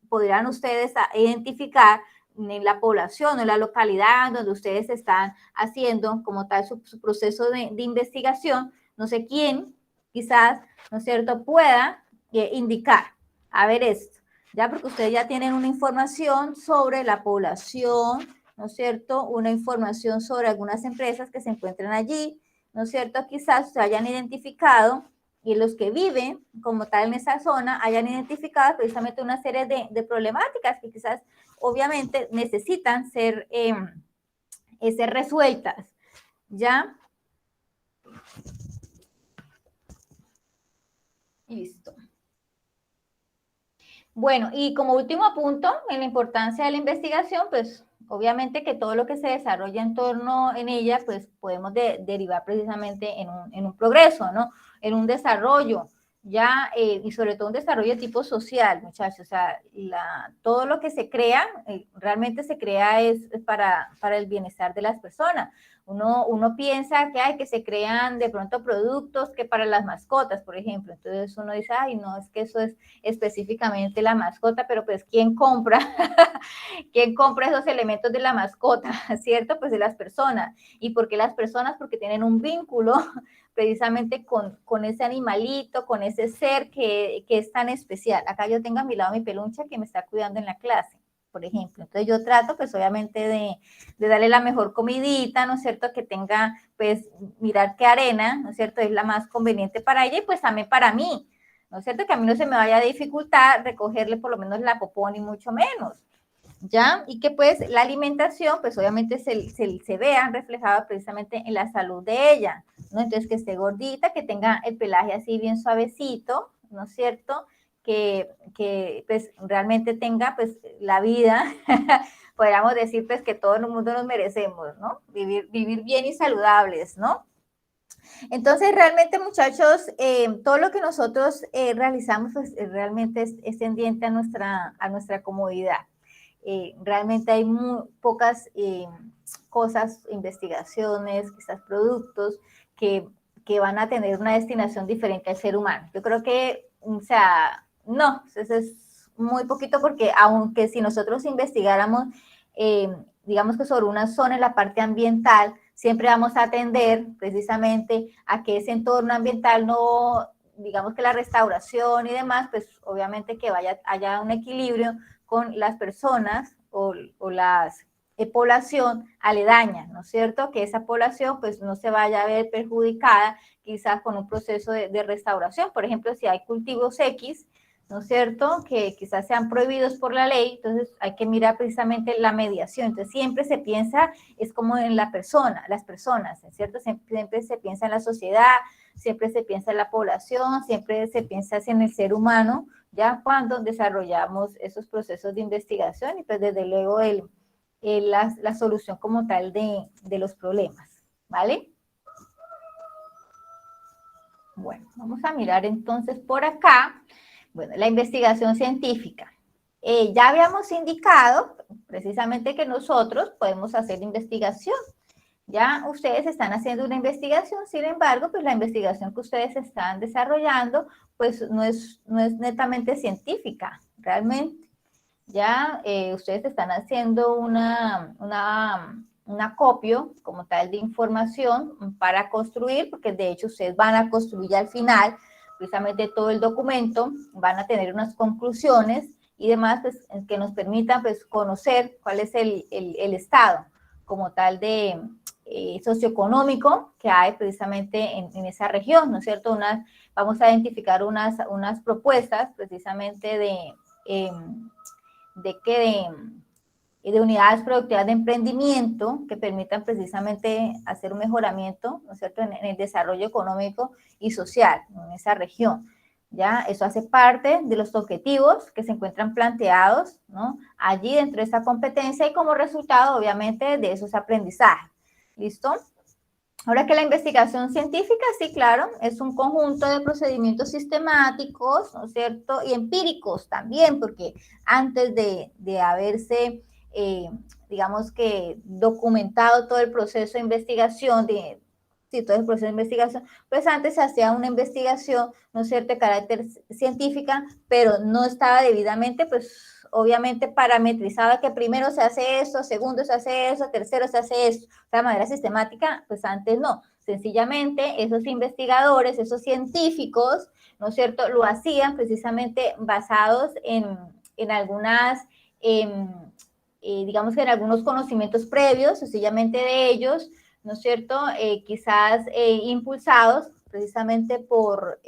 podrían ustedes identificar en la población o en la localidad donde ustedes están haciendo como tal su proceso de investigación. No sé quién quizás, ¿no es cierto?, pueda indicar, a ver esto, ya porque ustedes ya tienen una información sobre la población, ¿no es cierto?, una información sobre algunas empresas que se encuentran allí, ¿no es cierto?, quizás se hayan identificado y los que viven como tal en esa zona hayan identificado precisamente una serie de problemáticas que quizás obviamente necesitan ser resueltas, ¿ya? Listo. Bueno, y como último punto, en la importancia de la investigación, pues obviamente que todo lo que se desarrolla en torno en ella, pues podemos derivar precisamente en un progreso, ¿no? En un desarrollo, ya, y sobre todo un desarrollo de tipo social, muchachos, o sea, todo lo que se crea, realmente se crea es para el bienestar de las personas. Uno piensa que se crean de pronto productos que para las mascotas, por ejemplo, entonces uno dice, ay, no, es que eso es específicamente la mascota, pero pues ¿quién compra? ¿Quién compra esos elementos de la mascota? ¿Cierto? Pues de las personas. ¿Y por qué las personas? Porque tienen un vínculo precisamente con ese animalito, con ese ser que es tan especial. Acá yo tengo a mi lado mi peluche que me está cuidando en la clase, por ejemplo. Entonces yo trato pues obviamente de darle la mejor comidita, ¿no es cierto? Que tenga pues mirar qué arena, ¿no es cierto? Es la más conveniente para ella y pues también para mí, ¿no es cierto? Que a mí no se me vaya a dificultar recogerle por lo menos la popó ni mucho menos, ¿ya? Y que pues la alimentación pues obviamente se vea reflejada precisamente en la salud de ella, ¿no? Entonces que esté gordita, que tenga el pelaje así bien suavecito, ¿no es cierto? Que pues realmente tenga pues la vida, podríamos decir pues que todo el mundo nos merecemos, ¿no? Vivir bien y saludables, ¿no? Entonces, realmente, muchachos, todo lo que nosotros realizamos pues, realmente es tendiente a nuestra comodidad. Realmente hay muy pocas cosas, investigaciones, quizás productos que van a tener una destinación diferente al ser humano. Yo creo que, o sea, no, eso es muy poquito porque aunque si nosotros investigáramos, digamos que sobre una zona en la parte ambiental, siempre vamos a atender precisamente a que ese entorno ambiental no, digamos que la restauración y demás, pues obviamente que haya un equilibrio con las personas o las población aledaña, ¿no es cierto? Que esa población pues no se vaya a ver perjudicada quizás con un proceso de restauración. Por ejemplo, si hay cultivos X, ¿no es cierto?, que quizás sean prohibidos por la ley, entonces hay que mirar precisamente la mediación. Entonces siempre se piensa, es como en la persona, las personas, ¿no es cierto? Siempre se piensa en la sociedad, siempre se piensa en la población, siempre se piensa en el ser humano, ya cuando desarrollamos esos procesos de investigación y pues desde luego la solución como tal de los problemas, ¿vale? Bueno, vamos a mirar entonces por acá. Bueno, la investigación científica. Ya habíamos indicado precisamente que nosotros podemos hacer investigación. Ya ustedes están haciendo una investigación, sin embargo, pues la investigación que ustedes están desarrollando, pues no es netamente científica, realmente. Ya ustedes están haciendo un acopio como tal de información para construir, porque de hecho ustedes van a construir al final precisamente todo el documento, van a tener unas conclusiones y demás pues, que nos permitan pues, conocer cuál es el estado como tal de socioeconómico que hay precisamente en esa región, ¿no es cierto? Vamos a identificar unas propuestas precisamente de unidades productivas de emprendimiento que permitan precisamente hacer un mejoramiento, ¿no es cierto?, en el desarrollo económico y social en esa región. ¿Ya? Eso hace parte de los objetivos que se encuentran planteados, ¿no?, allí dentro de esta competencia y como resultado, obviamente, de esos aprendizajes. ¿Listo? Ahora que la investigación científica, sí, claro, es un conjunto de procedimientos sistemáticos, ¿no es cierto?, y empíricos también, porque antes de haberse, digamos que, documentado todo el proceso de investigación, todo el proceso de investigación, pues antes se hacía una investigación, ¿no es cierto?, de carácter científica, pero no estaba debidamente, pues, obviamente parametrizada, que primero se hace esto, segundo se hace eso, tercero se hace esto, de manera sistemática, pues antes no, sencillamente esos investigadores, esos científicos, ¿no es cierto?, lo hacían precisamente basados en algunas, digamos que en algunos conocimientos previos, sencillamente de ellos, ¿no es cierto?, quizás impulsados precisamente por,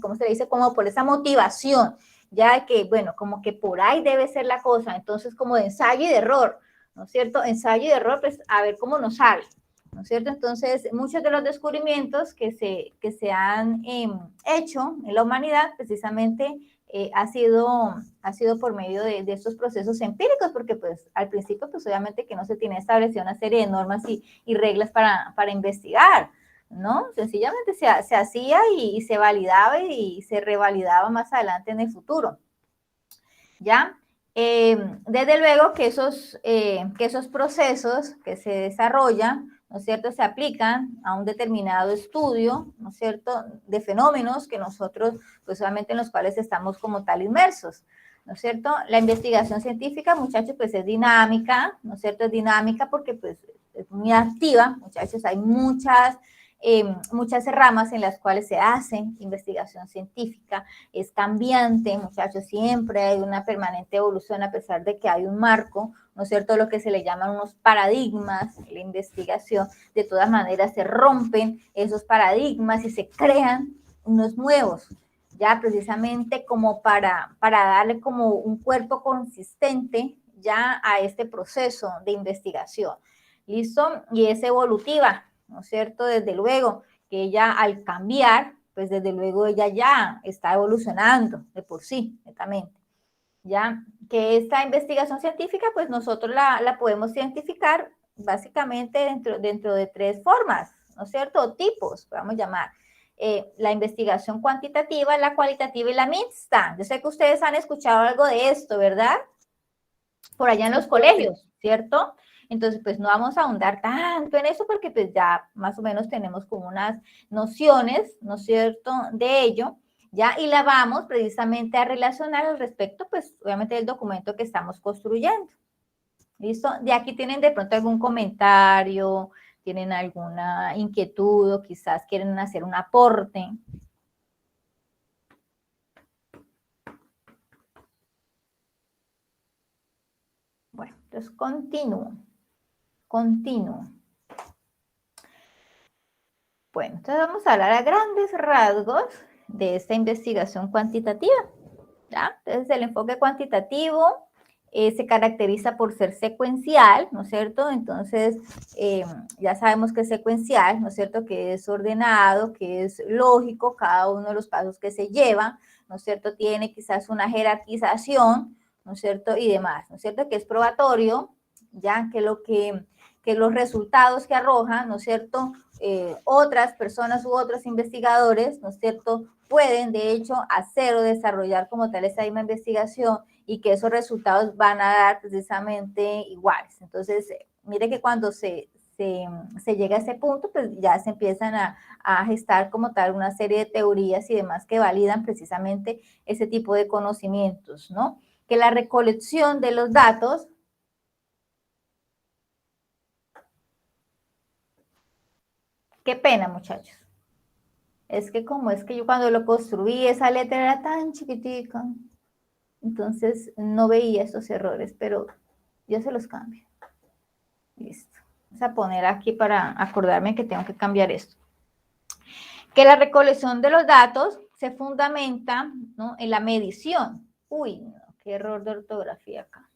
¿cómo se le dice?, como por esa motivación, ya que, bueno, como que por ahí debe ser la cosa, entonces como de ensayo y de error, ¿no es cierto?, ensayo y de error, pues a ver cómo nos sale, ¿no es cierto? Entonces, muchos de los descubrimientos que se han hecho en la humanidad, precisamente, ha sido por medio de estos procesos empíricos, porque pues al principio pues obviamente que no se tiene establecida una serie de normas y reglas para investigar, ¿no? Sencillamente se hacía y se validaba y se revalidaba más adelante en el futuro, ¿ya? Desde luego que esos procesos que se desarrollan, ¿no es cierto?, se aplican a un determinado estudio, ¿no es cierto?, de fenómenos que nosotros, pues solamente en los cuales estamos como tal inmersos, ¿no es cierto? La investigación científica, muchachos, pues es dinámica, ¿no es cierto?, es dinámica porque pues es muy activa, muchachos, hay muchas ramas en las cuales se hace investigación científica, es cambiante, muchachos, siempre hay una permanente evolución a pesar de que hay un marco, ¿no es cierto?, lo que se le llaman unos paradigmas en la investigación, de todas maneras se rompen esos paradigmas y se crean unos nuevos, ya precisamente como para darle como un cuerpo consistente ya a este proceso de investigación, ¿listo? Y es evolutiva, ¿no es cierto? Desde luego que ella al cambiar, pues desde luego ella ya está evolucionando de por sí, netamente. Ya que esta investigación científica, pues nosotros la podemos identificar básicamente dentro de tres formas, ¿no es cierto? O tipos, podemos llamar. La investigación cuantitativa, la cualitativa y la mixta. Yo sé que ustedes han escuchado algo de esto, ¿verdad? Por allá en los colegios, ¿cierto? Entonces, pues no vamos a ahondar tanto en eso porque pues ya más o menos tenemos como unas nociones, ¿no es cierto?, de ello, ¿ya? Y la vamos precisamente a relacionar al respecto, pues obviamente del documento que estamos construyendo. ¿Listo? De aquí tienen de pronto algún comentario, tienen alguna inquietud o quizás quieren hacer un aporte. Bueno, entonces continúo. Bueno, entonces vamos a hablar a grandes rasgos de esta investigación cuantitativa, ¿ya? Entonces el enfoque cuantitativo se caracteriza por ser secuencial, ¿no es cierto? Entonces ya sabemos que es secuencial, ¿no es cierto? Que es ordenado, que es lógico cada uno de los pasos que se llevan, ¿no es cierto? Tiene quizás una jerarquización, ¿no es cierto? Y demás, ¿no es cierto? Que es probatorio, ya que los resultados que arrojan, ¿no es cierto?, otras personas u otros investigadores, ¿no es cierto?, pueden de hecho hacer o desarrollar como tal esa misma investigación y que esos resultados van a dar precisamente iguales. Entonces, mire que cuando se llega a ese punto, pues ya se empiezan a gestar como tal una serie de teorías y demás que validan precisamente ese tipo de conocimientos, ¿no? Que la recolección de los datos qué pena, muchachos. Es que como es que yo cuando lo construí, esa letra era tan chiquitica, entonces no veía esos errores, pero yo se los cambio. Listo. Vamos a poner aquí para acordarme que tengo que cambiar esto. Que la recolección de los datos se fundamenta, ¿no?, en la medición. Uy, no, qué error de ortografía acá.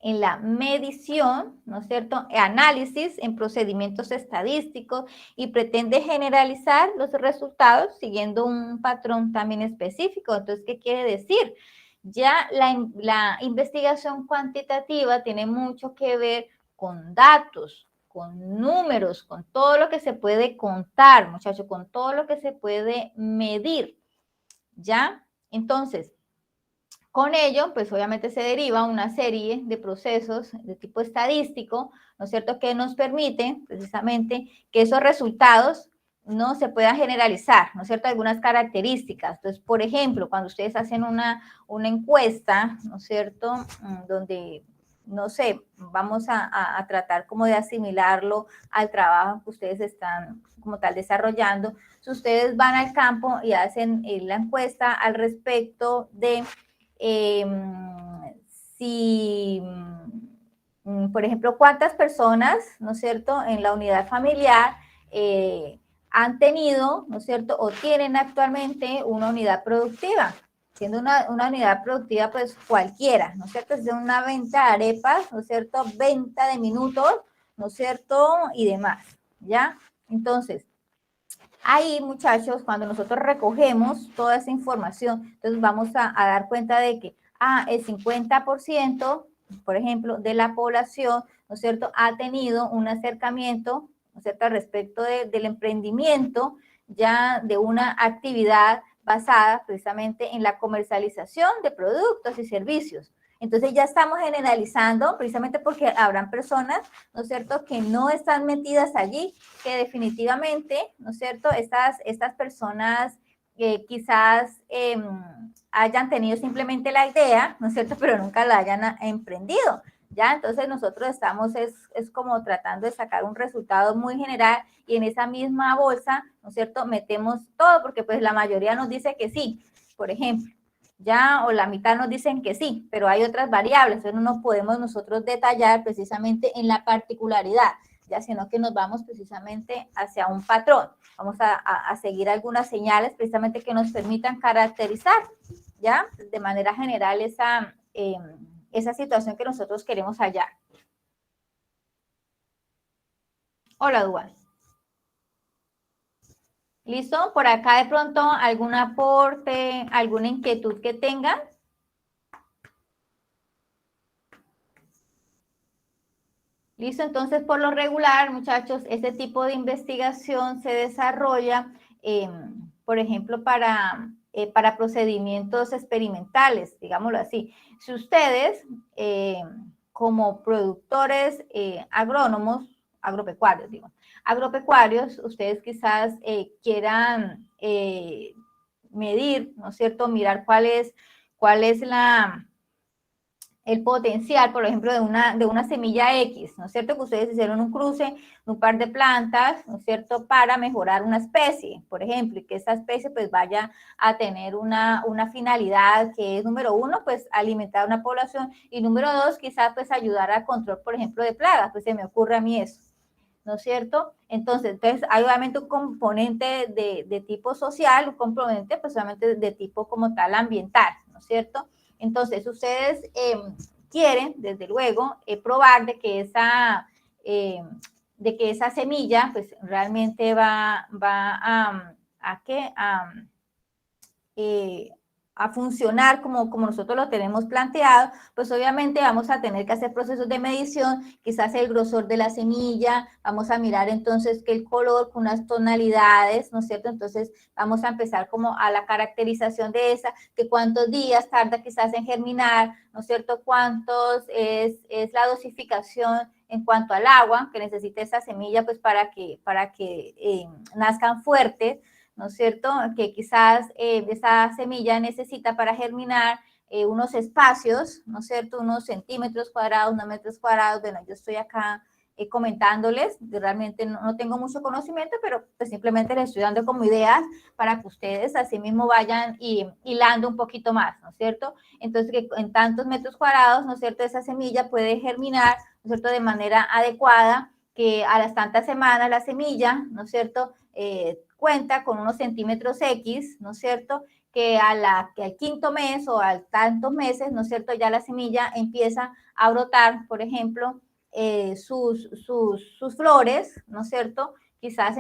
En la medición, ¿no es cierto?, análisis en procedimientos estadísticos y pretende generalizar los resultados siguiendo un patrón también específico. Entonces, ¿qué quiere decir? Ya la investigación cuantitativa tiene mucho que ver con datos, con números, con todo lo que se puede contar, muchachos, con todo lo que se puede medir, ¿ya? Entonces, con ello, pues obviamente se deriva una serie de procesos de tipo estadístico, ¿no es cierto?, que nos permiten precisamente que esos resultados no se puedan generalizar, ¿no es cierto?, algunas características. Entonces, por ejemplo, cuando ustedes hacen una encuesta, ¿no es cierto?, donde no sé, vamos a tratar como de asimilarlo al trabajo que ustedes están como tal desarrollando. Si ustedes van al campo y hacen la encuesta al respecto de si, por ejemplo, cuántas personas, ¿no es cierto?, en la unidad familiar han tenido, ¿no es cierto?, o tienen actualmente una unidad productiva. Siendo una unidad productiva, pues cualquiera, ¿no es cierto? Es de una venta de arepas, ¿no es cierto? Venta de minutos, ¿no es cierto? Y demás, ¿ya? Entonces, ahí, muchachos, cuando nosotros recogemos toda esa información, entonces vamos a dar cuenta de que, el 50%, por ejemplo, de la población, ¿no es cierto?, ha tenido un acercamiento, ¿no es cierto?, al respecto del emprendimiento, ya de una actividad basada precisamente en la comercialización de productos y servicios. Entonces ya estamos generalizando, precisamente porque habrán personas, ¿no es cierto?, que no están metidas allí, que definitivamente, ¿no es cierto?, estas personas quizás hayan tenido simplemente la idea, ¿no es cierto?, pero nunca la hayan emprendido, ¿ya? Entonces nosotros estamos, es como tratando de sacar un resultado muy general y en esa misma bolsa, ¿no es cierto?, metemos todo, porque pues la mayoría nos dice que sí, por ejemplo, ya, o la mitad nos dicen que sí, pero hay otras variables, entonces no podemos nosotros detallar precisamente en la particularidad, ya, sino que nos vamos precisamente hacia un patrón. Vamos a seguir algunas señales precisamente que nos permitan caracterizar, ya, de manera general esa situación que nosotros queremos hallar. Hola, Duan. ¿Listo? Por acá de pronto algún aporte, alguna inquietud que tengan. ¿Listo? Entonces, por lo regular, muchachos, este tipo de investigación se desarrolla, por ejemplo, para procedimientos experimentales, digámoslo así. Si ustedes, como productores agrónomos, agropecuarios, ustedes quizás quieran medir, ¿no es cierto?, mirar cuál es el potencial, por ejemplo, de una semilla X, ¿no es cierto? Que ustedes hicieron un cruce, un par de plantas, ¿no es cierto?, para mejorar una especie, por ejemplo, y que esa especie pues vaya a tener una finalidad que es, número uno, pues alimentar una población, y número dos, quizás pues ayudar al control, por ejemplo, de plagas, pues se me ocurre a mí eso, ¿no es cierto? Entonces hay obviamente un componente de tipo social, un componente pues obviamente de tipo como tal ambiental, ¿no es cierto? Entonces, ustedes quieren, desde luego, probar de que esa semilla, pues, realmente va a funcionar como nosotros lo tenemos planteado, pues obviamente vamos a tener que hacer procesos de medición, quizás el grosor de la semilla, vamos a mirar entonces que el color con unas tonalidades, ¿no es cierto? Entonces vamos a empezar como a la caracterización de esa, que cuántos días tarda quizás en germinar, ¿no es cierto? Cuántos es la dosificación en cuanto al agua que necesita esa semilla, pues para que nazcan fuertes, ¿no es cierto? Que quizás esa semilla necesita para germinar unos espacios, ¿no es cierto? Unos centímetros cuadrados, unos metros cuadrados. Bueno, yo estoy acá comentándoles, realmente no tengo mucho conocimiento, pero pues simplemente les estoy dando como ideas para que ustedes así mismo vayan hilando un poquito más, ¿no es cierto? Entonces, que en tantos metros cuadrados, ¿no es cierto?, esa semilla puede germinar, ¿no es cierto?, de manera adecuada, que a las tantas semanas la semilla, ¿no es cierto?, cuenta con unos centímetros X, ¿no es cierto?, que al quinto mes o al tantos meses, ¿no es cierto?, ya la semilla empieza a brotar, por ejemplo, sus flores, ¿no es cierto?, quizás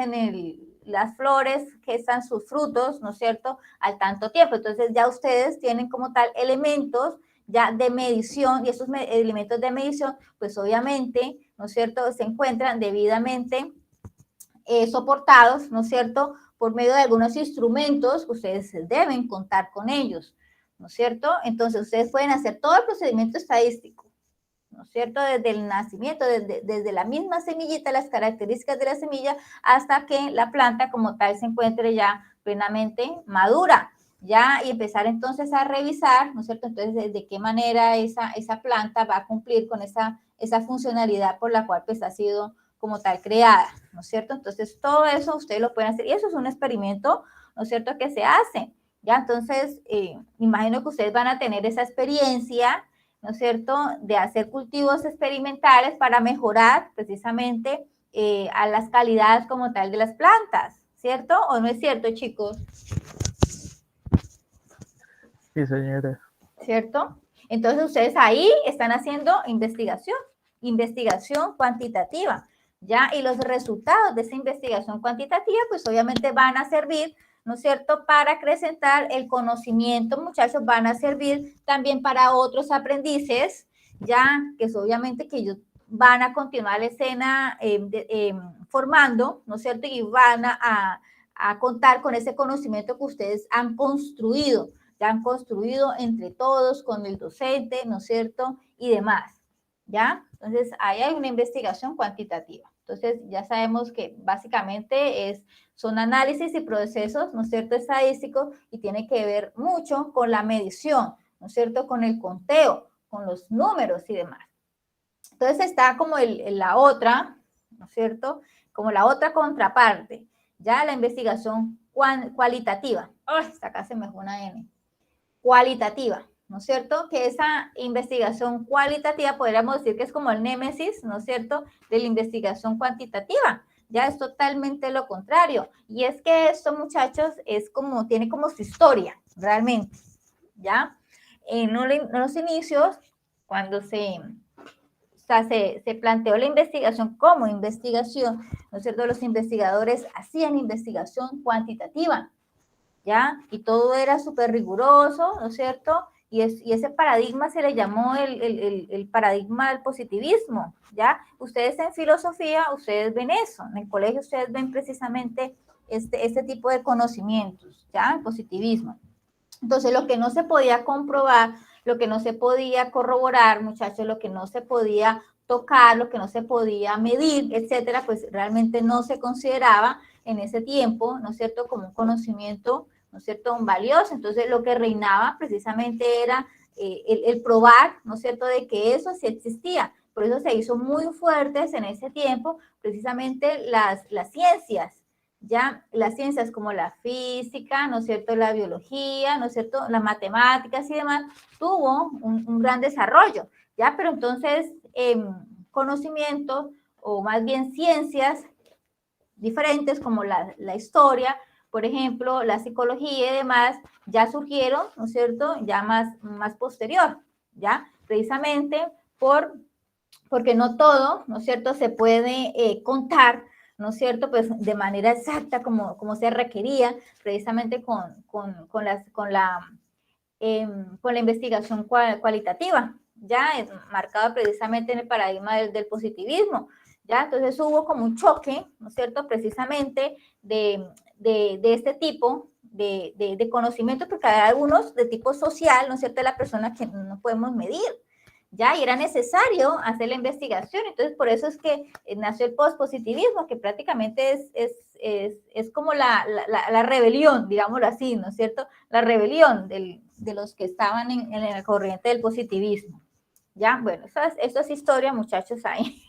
las flores gestan sus frutos, ¿no es cierto?, al tanto tiempo. Entonces ya ustedes tienen como tal elementos ya de medición, y esos elementos de medición, pues obviamente, ¿no es cierto?, se encuentran debidamente soportados, ¿no es cierto?, por medio de algunos instrumentos que ustedes deben contar con ellos, ¿no es cierto? Entonces, ustedes pueden hacer todo el procedimiento estadístico, ¿no es cierto?, desde el nacimiento, desde la misma semillita, las características de la semilla, hasta que la planta como tal se encuentre ya plenamente madura. ya, y empezar entonces a revisar, ¿no es cierto? Entonces, de qué manera esa planta va a cumplir con esa funcionalidad por la cual pues ha sido como tal creada, ¿no es cierto? Entonces, todo eso ustedes lo pueden hacer, y eso es un experimento, ¿no es cierto?, que se hace, ¿ya? Entonces, imagino que ustedes van a tener esa experiencia, ¿no es cierto?, de hacer cultivos experimentales para mejorar precisamente a las calidades como tal de las plantas, ¿cierto? ¿O no es cierto, chicos? Sí, señora. ¿Cierto? Entonces ustedes ahí están haciendo investigación cuantitativa, ¿ya? Y los resultados de esa investigación cuantitativa, pues obviamente van a servir, ¿no es cierto?, para acrecentar el conocimiento, muchachos, van a servir también para otros aprendices, ya, que es obviamente que ellos van a continuar la escena formando, ¿no es cierto?, y van a contar con ese conocimiento que ustedes han construido, ya han construido entre todos, con el docente, ¿no es cierto?, y demás, ¿ya? Entonces, ahí hay una investigación cuantitativa. Entonces, ya sabemos que básicamente son análisis y procesos, ¿no es cierto?, estadísticos, y tiene que ver mucho con la medición, ¿no es cierto?, con el conteo, con los números y demás. Entonces, está como la otra, ¿no es cierto?, como la otra contraparte, ya la investigación cualitativa. ¡Ay! Hasta acá se me fue una N. Cualitativa, ¿no es cierto? Que esa investigación cualitativa podríamos decir que es como el némesis, ¿no es cierto?, de la investigación cuantitativa. Ya es totalmente lo contrario. Y es que esto, muchachos, tiene como su historia, realmente, ¿ya? En los inicios, cuando se planteó la investigación como investigación, ¿no es cierto?, los investigadores hacían investigación cuantitativa, ¿ya? Y todo era súper riguroso, ¿no es cierto? Y ese paradigma se le llamó el paradigma del positivismo, ¿ya? Ustedes en filosofía, ustedes ven eso, en el colegio ustedes ven precisamente este tipo de conocimientos, ¿ya? El positivismo. Entonces, lo que no se podía comprobar, lo que no se podía corroborar, muchachos, lo que no se podía tocar, lo que no se podía medir, etcétera, pues realmente no se consideraba en ese tiempo, ¿no es cierto?, como un conocimiento, ¿no es cierto?, valioso. Entonces, lo que reinaba precisamente era el probar, ¿no es cierto?, de que eso sí existía. Por eso se hizo muy fuertes en ese tiempo precisamente las ciencias, ya las ciencias como la física, ¿no es cierto?, la biología, ¿no es cierto?, las matemáticas y demás, tuvo un gran desarrollo, ¿ya? Pero entonces, conocimientos, o más bien ciencias diferentes como la historia, por ejemplo, la psicología y demás, ya surgieron, ¿no es cierto?, ya más posterior, ¿ya? Precisamente porque no todo, ¿no es cierto?, se puede contar, ¿no es cierto?, pues de manera exacta como se requería, precisamente con la investigación cualitativa, ya es marcado precisamente en el paradigma del positivismo, ya. Entonces hubo como un choque, ¿no es cierto?, precisamente de este tipo de conocimientos, porque hay algunos de tipo social, ¿no es cierto?, de la persona que no podemos medir, ya, y era necesario hacer la investigación. Entonces por eso es que nació el pospositivismo, que prácticamente es como la rebelión, digámoslo así, ¿no es cierto?, la rebelión de los que estaban en la corriente del positivismo. Ya, bueno, eso es historia, muchachos, ahí.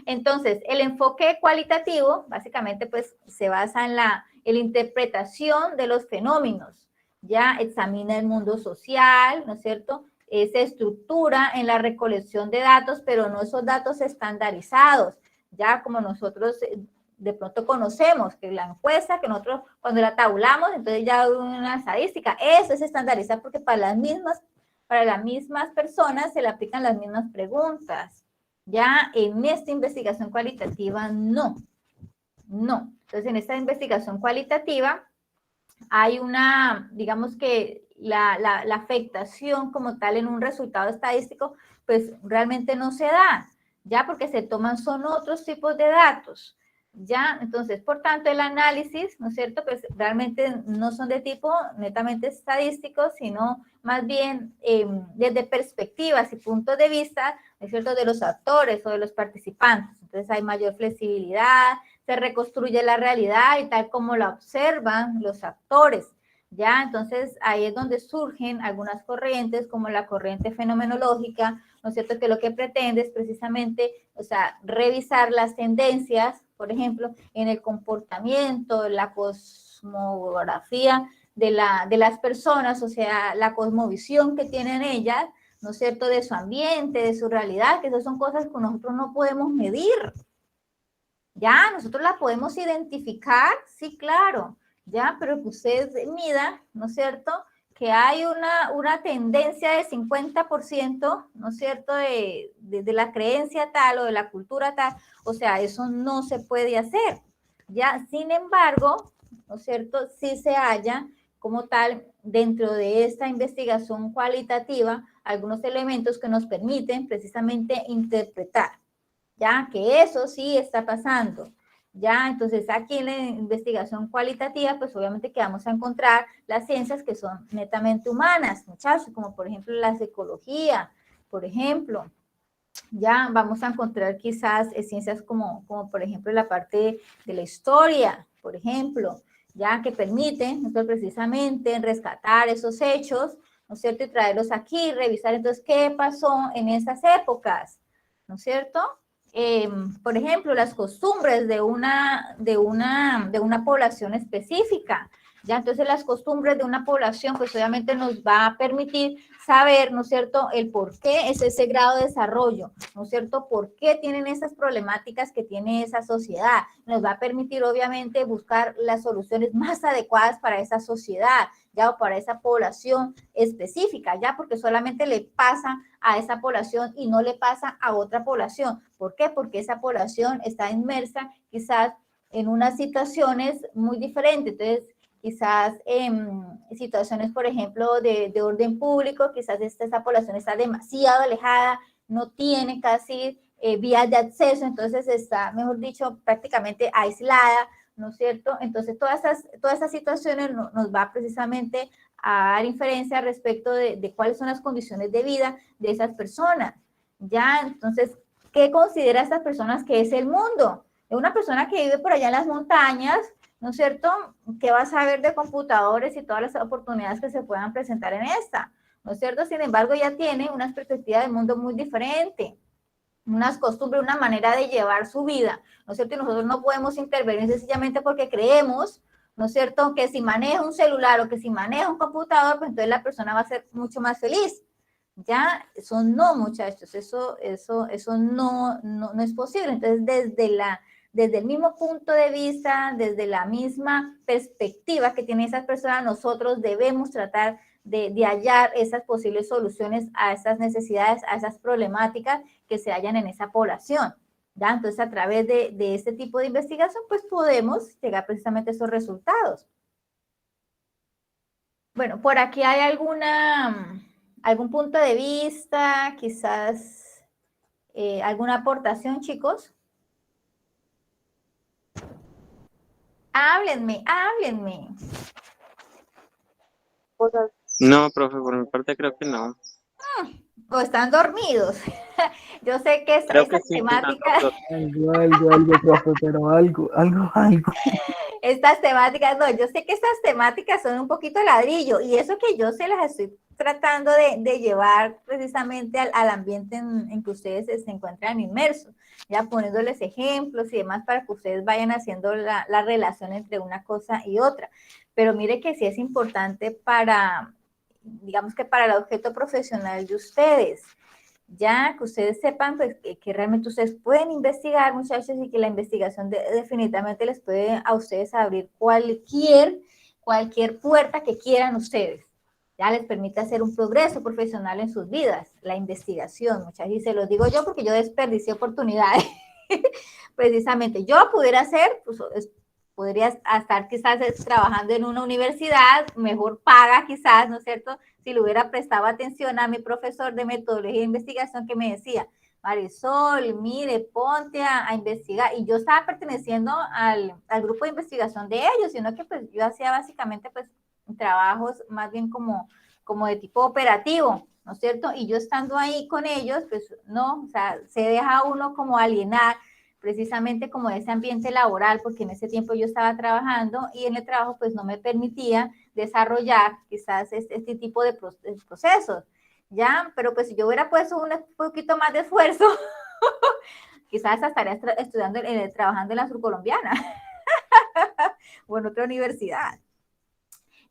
Entonces, el enfoque cualitativo, básicamente, pues, se basa en la interpretación de los fenómenos, ya, examina el mundo social, ¿no es cierto?, se estructura en la recolección de datos, pero no esos datos estandarizados, ya como nosotros de pronto conocemos, que la encuesta, que nosotros cuando la tabulamos, entonces ya hay una estadística, eso es estandarizar, porque para las mismas personas se le aplican las mismas preguntas. Ya en esta investigación cualitativa, no. Entonces, en esta investigación cualitativa hay digamos que la afectación como tal en un resultado estadístico, pues realmente no se da, ya, porque se toman son otros tipos de datos. Ya, entonces, por tanto, el análisis, ¿no es cierto?, pues realmente no son de tipo netamente estadístico, sino más bien desde perspectivas y puntos de vista, ¿no es cierto?, de los actores o de los participantes. Entonces hay mayor flexibilidad, se reconstruye la realidad y tal como la observan los actores, ¿ya? Entonces, ahí es donde surgen algunas corrientes, como la corriente fenomenológica, ¿no es cierto? Que lo que pretende es precisamente, o sea, revisar las tendencias, por ejemplo, en el comportamiento, la cosmografía de las personas, o sea, la cosmovisión que tienen ellas, ¿no es cierto?, de su ambiente, de su realidad, que esas son cosas que nosotros no podemos medir. Ya, nosotros la podemos identificar, sí, claro, ya, pero que usted mida, ¿no es cierto?, que hay una tendencia de 50%, ¿no es cierto?, de la creencia tal o de la cultura tal, o sea, eso no se puede hacer, ya, sin embargo, ¿no es cierto?, sí se halla como tal dentro de esta investigación cualitativa algunos elementos que nos permiten precisamente interpretar, ya que eso sí está pasando. Ya, entonces aquí en la investigación cualitativa, pues obviamente que vamos a encontrar las ciencias que son netamente humanas, muchachos, como por ejemplo la psicología, por ejemplo. Ya vamos a encontrar quizás ciencias como por ejemplo la parte de la historia, por ejemplo, ya que permiten nosotros precisamente rescatar esos hechos, ¿no es cierto? Y traerlos aquí, revisar entonces qué pasó en esas épocas, ¿no es cierto? Por ejemplo, las costumbres de una población específica. Ya, entonces las costumbres de una población, pues obviamente nos va a permitir saber, ¿no es cierto?, el por qué es ese grado de desarrollo, ¿no es cierto?, por qué tienen esas problemáticas que tiene esa sociedad. Nos va a permitir, obviamente, buscar las soluciones más adecuadas para esa sociedad, ya, o para esa población específica, ya, porque solamente le pasa a esa población y no le pasa a otra población. ¿Por qué? Porque esa población está inmersa quizás en unas situaciones muy diferentes. Entonces, quizás en situaciones, por ejemplo, de orden público, quizás esa población está demasiado alejada, no tiene casi vías de acceso, entonces está, mejor dicho, prácticamente aislada, ¿no es cierto? Entonces, todas esas situaciones nos va precisamente a dar inferencia respecto de cuáles son las condiciones de vida de esas personas, ¿ya? Entonces, ¿qué considera estas personas que es el mundo? Es una persona que vive por allá en las montañas, ¿no es cierto?, ¿qué va a saber de computadores y todas las oportunidades que se puedan presentar en esta? ¿No es cierto? Sin embargo, ya tiene una perspectiva del mundo muy diferente, unas costumbres, una manera de llevar su vida, ¿no es cierto? Y nosotros no podemos intervenir sencillamente porque creemos, ¿no es cierto?, que si maneja un celular o que si maneja un computador, pues entonces la persona va a ser mucho más feliz. Ya, eso no, muchachos, eso no es posible. Entonces, desde el mismo punto de vista, desde la misma perspectiva que tienen esas personas, nosotros debemos tratar de hallar esas posibles soluciones a esas necesidades, a esas problemáticas que se hallan en esa población. ¿Ya? Entonces, a través de este tipo de investigación, pues podemos llegar precisamente a esos resultados. Bueno, por aquí hay algún punto de vista, quizás alguna aportación, chicos. Háblenme. No, profe, por mi parte creo que no. O están dormidos. Yo sé que Creo esta que sí, temática, Algo, profe, pero algo. estas temáticas, no, yo sé que estas temáticas son un poquito ladrillo y eso que yo se las estoy tratando de llevar precisamente al ambiente en que ustedes se encuentran inmersos, ya poniéndoles ejemplos y demás para que ustedes vayan haciendo la relación entre una cosa y otra. Pero mire que sí es importante para, digamos que para el objeto profesional de ustedes, ya que ustedes sepan pues, que realmente ustedes pueden investigar, muchachos, y que la investigación definitivamente les puede a ustedes abrir cualquier puerta que quieran ustedes. Ya les permite hacer un progreso profesional en sus vidas, la investigación, muchachos, y se los digo yo porque yo desperdicié oportunidades. Precisamente, yo pudiera hacer, pues, podría estar quizás trabajando en una universidad, mejor paga quizás, ¿no es cierto?, si le hubiera prestado atención a mi profesor de metodología de investigación que me decía, Marisol, mire, ponte a investigar, y yo estaba perteneciendo al grupo de investigación de ellos, sino que pues yo hacía básicamente pues trabajos más bien como de tipo operativo, ¿no es cierto? Y yo estando ahí con ellos, pues no, o sea, se deja uno como alienar precisamente como ese ambiente laboral, porque en ese tiempo yo estaba trabajando y en el trabajo pues no me permitía desarrollar quizás este tipo de procesos, ¿ya? Pero pues si yo hubiera puesto un poquito más de esfuerzo, quizás estaría estudiando, trabajando en la Surcolombiana o en otra universidad.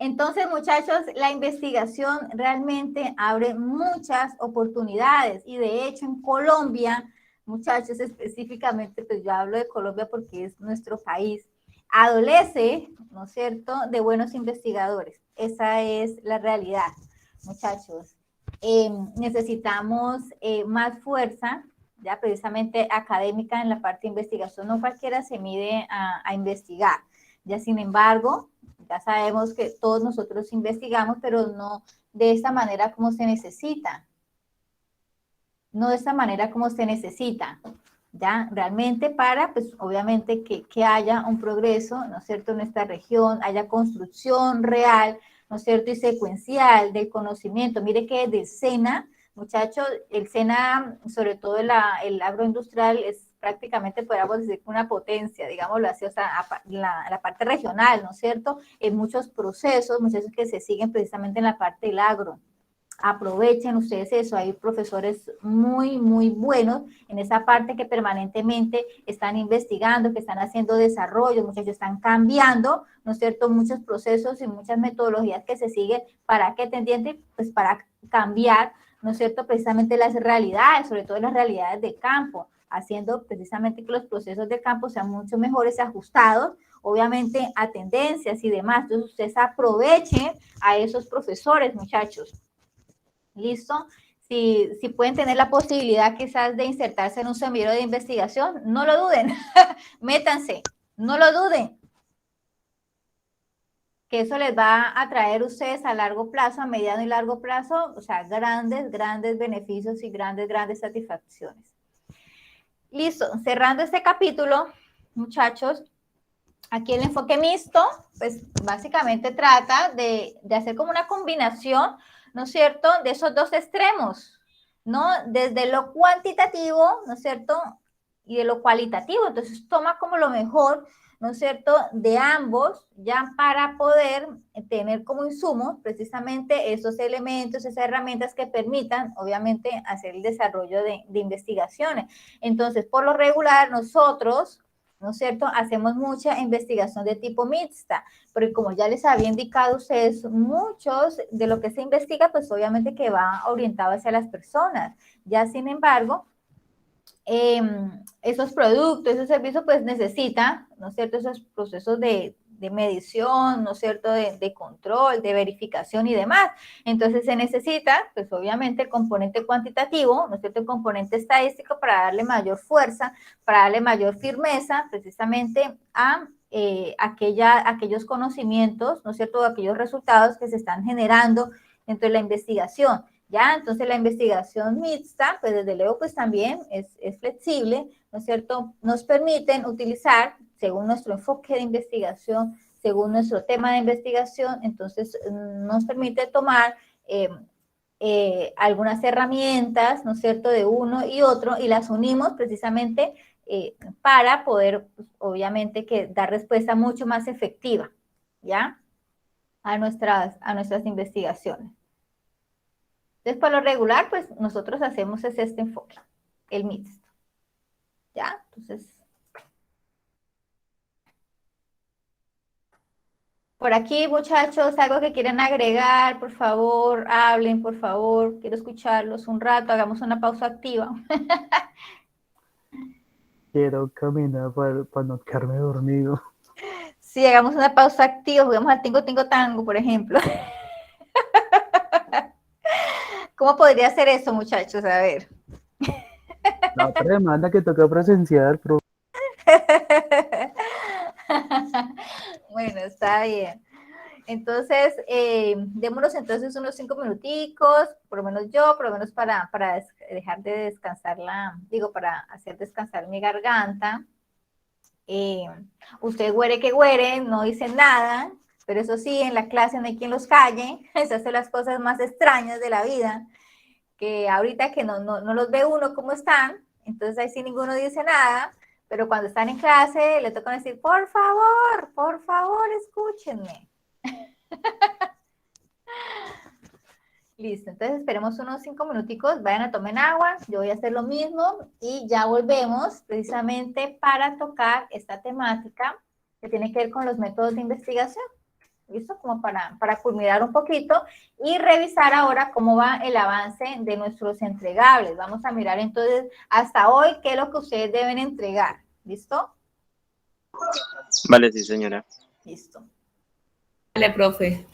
Entonces, muchachos, la investigación realmente abre muchas oportunidades y de hecho en Colombia, muchachos, específicamente, pues yo hablo de Colombia porque es nuestro país, adolece, ¿no es cierto?, de buenos investigadores. Esa es la realidad, muchachos. Necesitamos más fuerza, ya precisamente académica en la parte de investigación. No cualquiera se mide a investigar. Ya sin embargo, ya sabemos que todos nosotros investigamos, pero no de esta manera como se necesita. No de esta manera como se necesita. ¿Ya? Realmente para, pues obviamente que haya un progreso, ¿no es cierto?, en esta región, haya construcción real, ¿no es cierto?, y secuencial del conocimiento. Mire que desde el SENA, muchachos, el SENA, sobre todo el agroindustrial, es prácticamente, podríamos decir, una potencia, digámoslo así, o sea, la parte regional, ¿no es cierto?, en muchos procesos, muchos que se siguen precisamente en la parte del agro. Aprovechen ustedes eso, hay profesores muy, muy buenos en esa parte que permanentemente están investigando, que están haciendo desarrollo, muchachos, están cambiando, ¿no es cierto?, muchos procesos y muchas metodologías que se siguen, ¿para qué tendiente? Pues para cambiar, ¿no es cierto?, precisamente las realidades, sobre todo las realidades de campo, haciendo precisamente que los procesos de campo sean mucho mejores, ajustados, obviamente a tendencias y demás. Entonces ustedes aprovechen a esos profesores, muchachos. ¿Listo? Si pueden tener la posibilidad quizás de insertarse en un semillero de investigación, no lo duden, métanse, no lo duden, que eso les va a traer a ustedes a largo plazo, a mediano y largo plazo, o sea, grandes, grandes beneficios y grandes, grandes satisfacciones. Listo, cerrando este capítulo, muchachos, aquí el enfoque mixto, pues básicamente trata de hacer como una combinación, ¿no es cierto?, de esos dos extremos, ¿no? Desde lo cuantitativo, ¿no es cierto?, y de lo cualitativo. Entonces toma como lo mejor, ¿no es cierto?, de ambos, ya para poder tener como insumo precisamente esos elementos, esas herramientas que permitan, obviamente, hacer el desarrollo de investigaciones. Entonces, por lo regular, nosotros, ¿no es cierto?, hacemos mucha investigación de tipo mixta, porque como ya les había indicado a ustedes, muchos de lo que se investiga, pues obviamente que va orientado hacia las personas. Ya sin embargo, esos productos, esos servicios, pues necesitan, ¿no es cierto?, esos procesos de medición, ¿no es cierto?, de control, de verificación y demás. Entonces se necesita, pues obviamente, el componente cuantitativo, ¿no es cierto?, el componente estadístico para darle mayor fuerza, para darle mayor firmeza, precisamente a aquellos conocimientos, ¿no es cierto?, aquellos resultados que se están generando dentro de la investigación. ¿Ya? Entonces la investigación mixta, pues desde luego, pues también es flexible, ¿no es cierto? Nos permiten utilizar, según nuestro enfoque de investigación, según nuestro tema de investigación, entonces nos permite tomar algunas herramientas, ¿no es cierto?, de uno y otro, y las unimos precisamente para poder, pues, obviamente, que dar respuesta mucho más efectiva, ¿ya?, a nuestras investigaciones. Entonces, por lo regular, pues nosotros hacemos este enfoque, el mixto. ¿Ya? Entonces, por aquí, muchachos, algo que quieran agregar, por favor, hablen, por favor. Quiero escucharlos un rato, hagamos una pausa activa. Quiero caminar para no quedarme dormido. Sí, hagamos una pausa activa, juguemos al tingo, tingo, tango, por ejemplo. ¿Cómo podría ser eso, muchachos? A ver. La otra demanda que toca presenciar, profe. Bueno, está bien. Entonces, démonos entonces unos 5 minuticos, por lo menos yo, por lo menos para dejar de descansar para hacer descansar mi garganta. Usted güere que güere, no dicen nada, pero eso sí, en la clase no hay quien los calle. Esas son las cosas más extrañas de la vida, que ahorita que no los ve uno cómo están, entonces ahí sí ninguno dice nada, pero cuando están en clase le tocan decir, por favor, escúchenme. Listo, entonces esperemos unos 5 minuticos, vayan a tomar agua, yo voy a hacer lo mismo y ya volvemos precisamente para tocar esta temática que tiene que ver con los métodos de investigación. ¿Listo? Como para culminar un poquito y revisar ahora cómo va el avance de nuestros entregables. Vamos a mirar entonces hasta hoy qué es lo que ustedes deben entregar. ¿Listo? Vale, sí, señora. Listo. Vale, profe.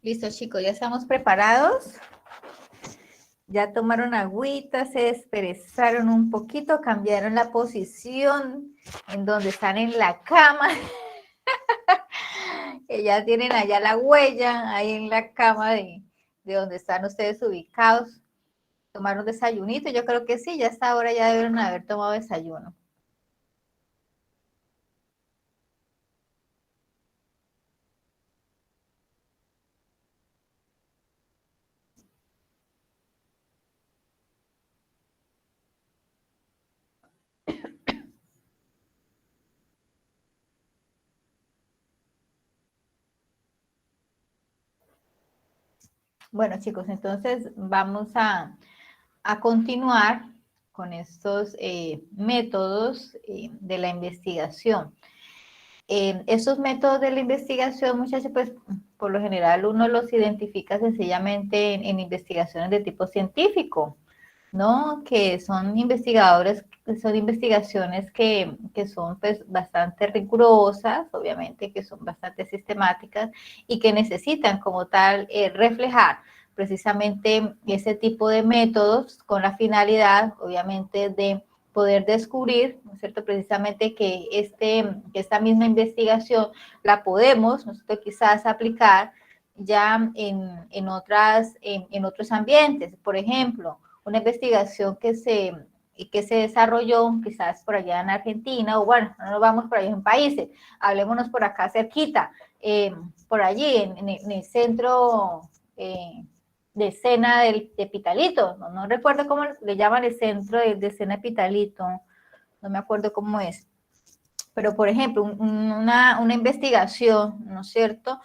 Listo, chicos, ya estamos preparados. Ya tomaron agüita, se desperezaron un poquito, cambiaron la posición en donde están en la cama. Que ya tienen allá la huella, ahí en la cama de donde están ustedes ubicados. ¿Tomaron desayunito? Yo creo que sí, ya hasta ahora ya deben haber tomado desayuno. Bueno, chicos, entonces vamos a continuar con estos métodos de la investigación. Estos métodos de la investigación, muchachos, pues por lo general uno los identifica sencillamente en investigaciones de tipo científico, ¿no? Que son investigadores, son investigaciones que son pues bastante rigurosas, obviamente que son bastante sistemáticas y que necesitan como tal reflejar precisamente ese tipo de métodos con la finalidad, obviamente, de poder descubrir, ¿no es cierto?, precisamente que esta misma investigación la podemos nosotros quizás aplicar ya en otros ambientes. Por ejemplo, una investigación que se desarrolló quizás por allá en Argentina, o bueno, no nos vamos por allá en países, hablémonos por acá cerquita, por allí en el centro de escena de Pitalito, no recuerdo cómo le llaman el centro de escena de Pitalito, no me acuerdo cómo es, pero por ejemplo, una investigación, ¿no es cierto?,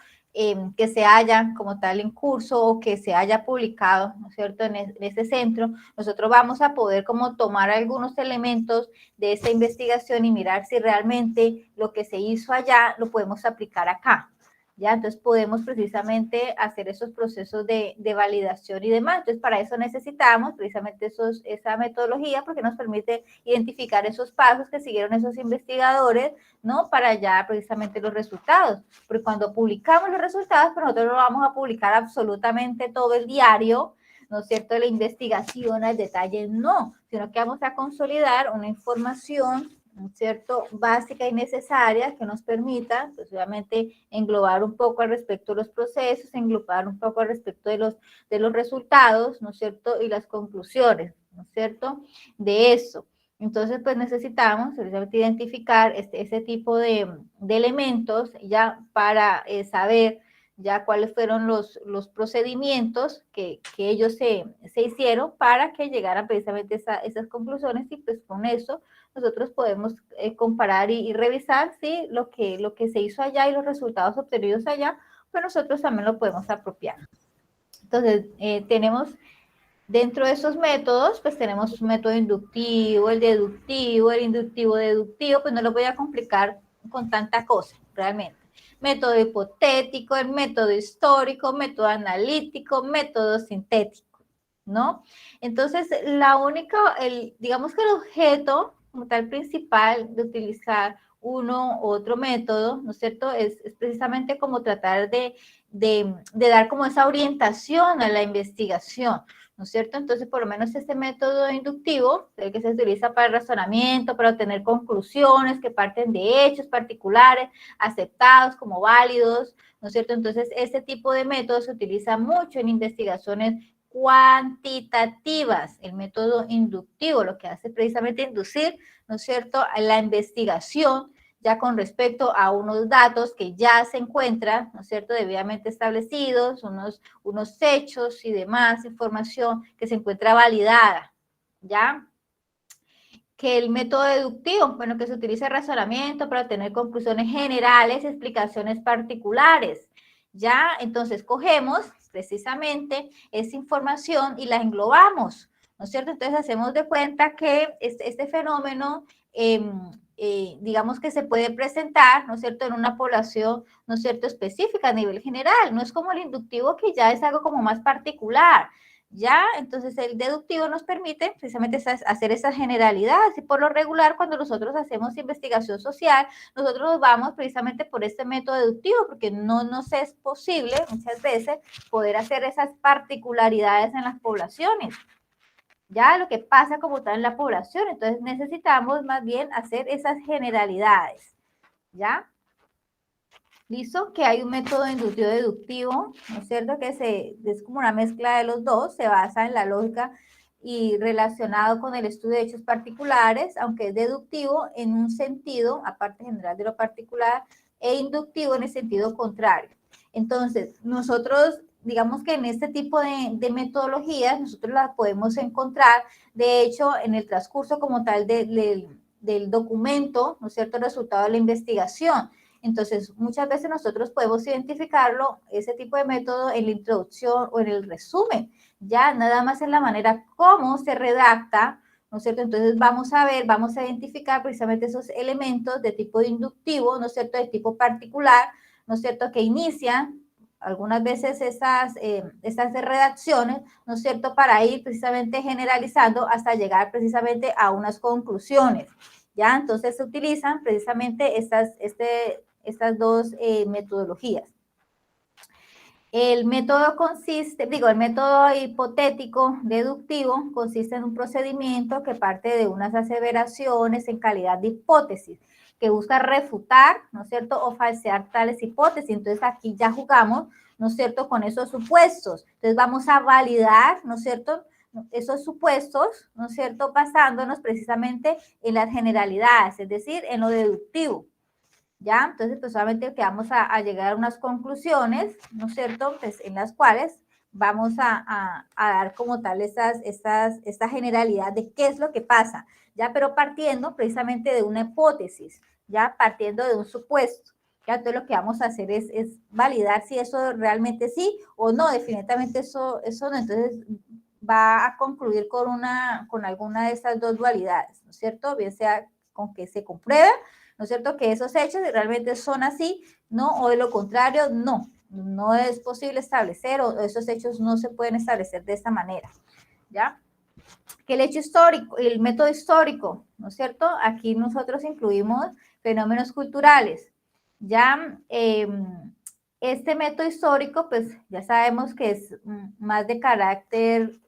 que se haya como tal en curso o que se haya publicado, ¿no es cierto?, en ese centro, nosotros vamos a poder como tomar algunos elementos de esa investigación y mirar si realmente lo que se hizo allá lo podemos aplicar acá. ¿Ya? Entonces podemos precisamente hacer esos procesos de validación y demás. Entonces para eso necesitamos precisamente esa metodología porque nos permite identificar esos pasos que siguieron esos investigadores, ¿no? Para ya precisamente los resultados. Porque cuando publicamos los resultados, pues nosotros no vamos a publicar absolutamente todo el diario, ¿no es cierto?, la investigación al detalle, no, sino que vamos a consolidar una información, ¿no es cierto?, básica y necesaria que nos permita, pues obviamente, englobar un poco al respecto de los procesos, englobar un poco al respecto de los resultados, ¿no es cierto?, y las conclusiones, ¿no es cierto?, de eso. Entonces, pues necesitamos precisamente identificar ese tipo de elementos ya para saber ya cuáles fueron los procedimientos que ellos se hicieron para que llegaran precisamente esas conclusiones y pues con eso nosotros podemos comparar y revisar si lo que se hizo allá y los resultados obtenidos allá, pues nosotros también lo podemos apropiar. Entonces, tenemos dentro de esos métodos, pues tenemos un método inductivo, el deductivo, el inductivo-deductivo, pues no lo voy a complicar con tanta cosa, realmente. Método hipotético, el método histórico, método analítico, método sintético, ¿no? Entonces, digamos que el objeto como tal principal de utilizar uno u otro método, ¿no es cierto?, es precisamente como tratar de dar como esa orientación a la investigación, ¿no es cierto? Entonces, por lo menos este método inductivo, el que se utiliza para el razonamiento, para obtener conclusiones que parten de hechos particulares, aceptados como válidos, ¿no es cierto? Entonces, este tipo de método se utiliza mucho en investigaciones cuantitativas. El método inductivo lo que hace precisamente inducir, ¿no es cierto?, a la investigación ya con respecto a unos datos que ya se encuentran, ¿no es cierto?, debidamente establecidos, unos hechos y demás información que se encuentra validada, ¿ya? Que el método deductivo, bueno, que se utiliza el razonamiento para obtener conclusiones generales, explicaciones particulares, ¿ya? Entonces, cogemos precisamente esa información y la englobamos, ¿no es cierto? Entonces, hacemos de cuenta que este fenómeno digamos que se puede presentar, ¿no es cierto?, en una población, ¿no es cierto?, específica a nivel general, no es como el inductivo que ya es algo como más particular, ¿ya? Entonces el deductivo nos permite precisamente hacer esas generalidades y por lo regular cuando nosotros hacemos investigación social, nosotros nos vamos precisamente por este método deductivo porque no nos es posible muchas veces poder hacer esas particularidades en las poblaciones. Ya lo que pasa como tal en la población, entonces necesitamos más bien hacer esas generalidades, ¿ya? ¿Listo? Que hay un método inductivo deductivo, ¿no es cierto? Que es como una mezcla de los dos, se basa en la lógica y relacionado con el estudio de hechos particulares, aunque es deductivo en un sentido, aparte general de lo particular, e inductivo en el sentido contrario. Entonces, nosotros digamos que en este tipo de metodologías nosotros las podemos encontrar, de hecho, en el transcurso como tal del documento, ¿no es cierto?, el resultado de la investigación. Entonces, muchas veces nosotros podemos identificarlo, ese tipo de método, en la introducción o en el resumen, ya nada más en la manera como se redacta, ¿no es cierto? Entonces vamos a ver, vamos a identificar precisamente esos elementos de tipo inductivo, ¿no es cierto?, de tipo particular, ¿no es cierto?, que inician algunas veces estas redacciones, ¿no es cierto?, para ir precisamente generalizando hasta llegar precisamente a unas conclusiones, ¿ya? Entonces se utilizan precisamente estas dos metodologías. El método el método hipotético deductivo consiste en un procedimiento que parte de unas aseveraciones en calidad de hipótesis, que busca refutar, ¿no es cierto?, o falsear tales hipótesis. Entonces aquí ya jugamos, ¿no es cierto?, con esos supuestos. Entonces vamos a validar, ¿no es cierto?, esos supuestos, ¿no es cierto?, basándonos precisamente en las generalidades, es decir, en lo deductivo. ¿Ya? Entonces, pues solamente que vamos a llegar a unas conclusiones, ¿no es cierto?, pues en las cuales vamos a dar como tal esta generalidad de qué es lo que pasa, ¿ya? Pero partiendo precisamente de una hipótesis, ¿ya? Partiendo de un supuesto, ¿ya? Entonces lo que vamos a hacer es validar si eso realmente sí o no, definitivamente eso no, entonces va a concluir con alguna de esas dos dualidades, ¿no es cierto? Bien sea con que se compruebe, ¿no es cierto?, que esos hechos realmente son así, ¿no? O de lo contrario, no es posible establecer, o esos hechos no se pueden establecer de esta manera, ¿ya? Que el hecho histórico, el método histórico, ¿no es cierto? Aquí nosotros incluimos fenómenos culturales, ¿ya? Este método histórico, pues ya sabemos que es más de carácter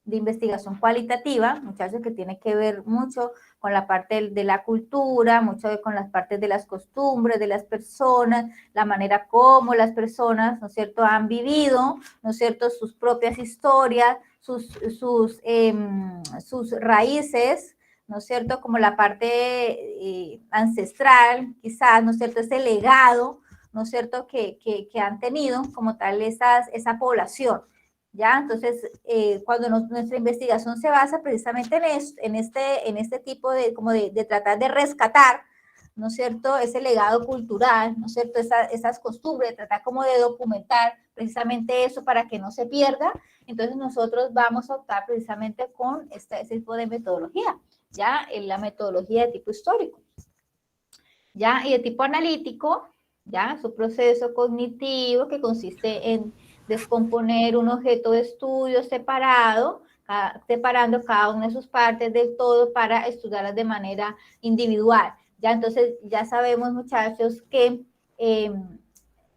de investigación cualitativa, muchachos, que tiene que ver mucho con la parte de la cultura, mucho con las partes de las costumbres de las personas, la manera como las personas, ¿no es cierto?, han vivido, ¿no es cierto?, sus propias historias, sus raíces, ¿no es cierto?, como la parte ancestral, quizás, ¿no es cierto?, ese legado, ¿no es cierto?, que han tenido como tal esa población. ¿Ya? Entonces, cuando nuestra investigación se basa precisamente en este tipo de tratar de rescatar, ¿no es cierto?, ese legado cultural, ¿no es cierto?, esas costumbres, tratar como de documentar precisamente eso para que no se pierda, entonces nosotros vamos a optar precisamente con ese tipo de metodología, ¿ya? En la metodología de tipo histórico, ¿ya? Y de tipo analítico, ¿ya? Su proceso cognitivo que consiste en descomponer un objeto de estudio separando cada una de sus partes del todo para estudiarlas de manera individual. Ya, entonces ya sabemos, muchachos, que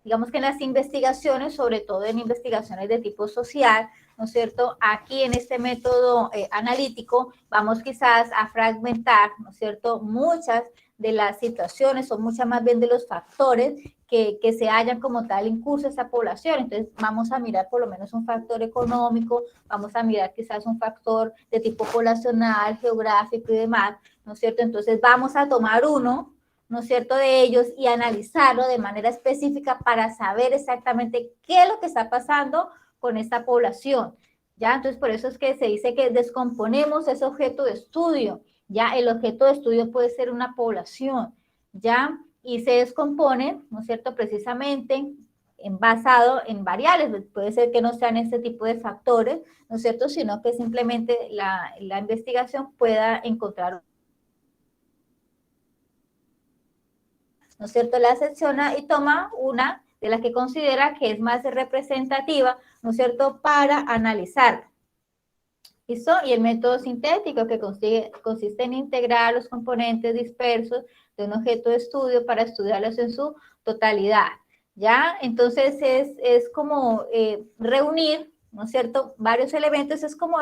digamos que en las investigaciones, sobre todo en investigaciones de tipo social, ¿no es cierto?, aquí en este método analítico vamos quizás a fragmentar, ¿no es cierto?, muchas de las situaciones o muchas más bien de los factores que se hallan como tal en curso esa población. Entonces vamos a mirar por lo menos un factor económico, vamos a mirar quizás un factor de tipo poblacional, geográfico y demás, ¿no es cierto? Entonces vamos a tomar uno, ¿no es cierto?, de ellos y analizarlo de manera específica para saber exactamente qué es lo que está pasando con esta población, ¿ya? Entonces por eso es que se dice que descomponemos ese objeto de estudio, ¿ya? El objeto de estudio puede ser una población, ¿ya? Y se descompone, ¿no es cierto?, precisamente basado en variables, puede ser que no sean este tipo de factores, ¿no es cierto?, sino que simplemente la investigación pueda encontrar, ¿no es cierto?, la secciona y toma una de las que considera que es más representativa, ¿no es cierto?, para analizarla. ¿Listo? Y el método sintético, que consiste en integrar los componentes dispersos de un objeto de estudio para estudiarlos en su totalidad, ¿ya? Entonces es como reunir, ¿no es cierto?, varios elementos, es como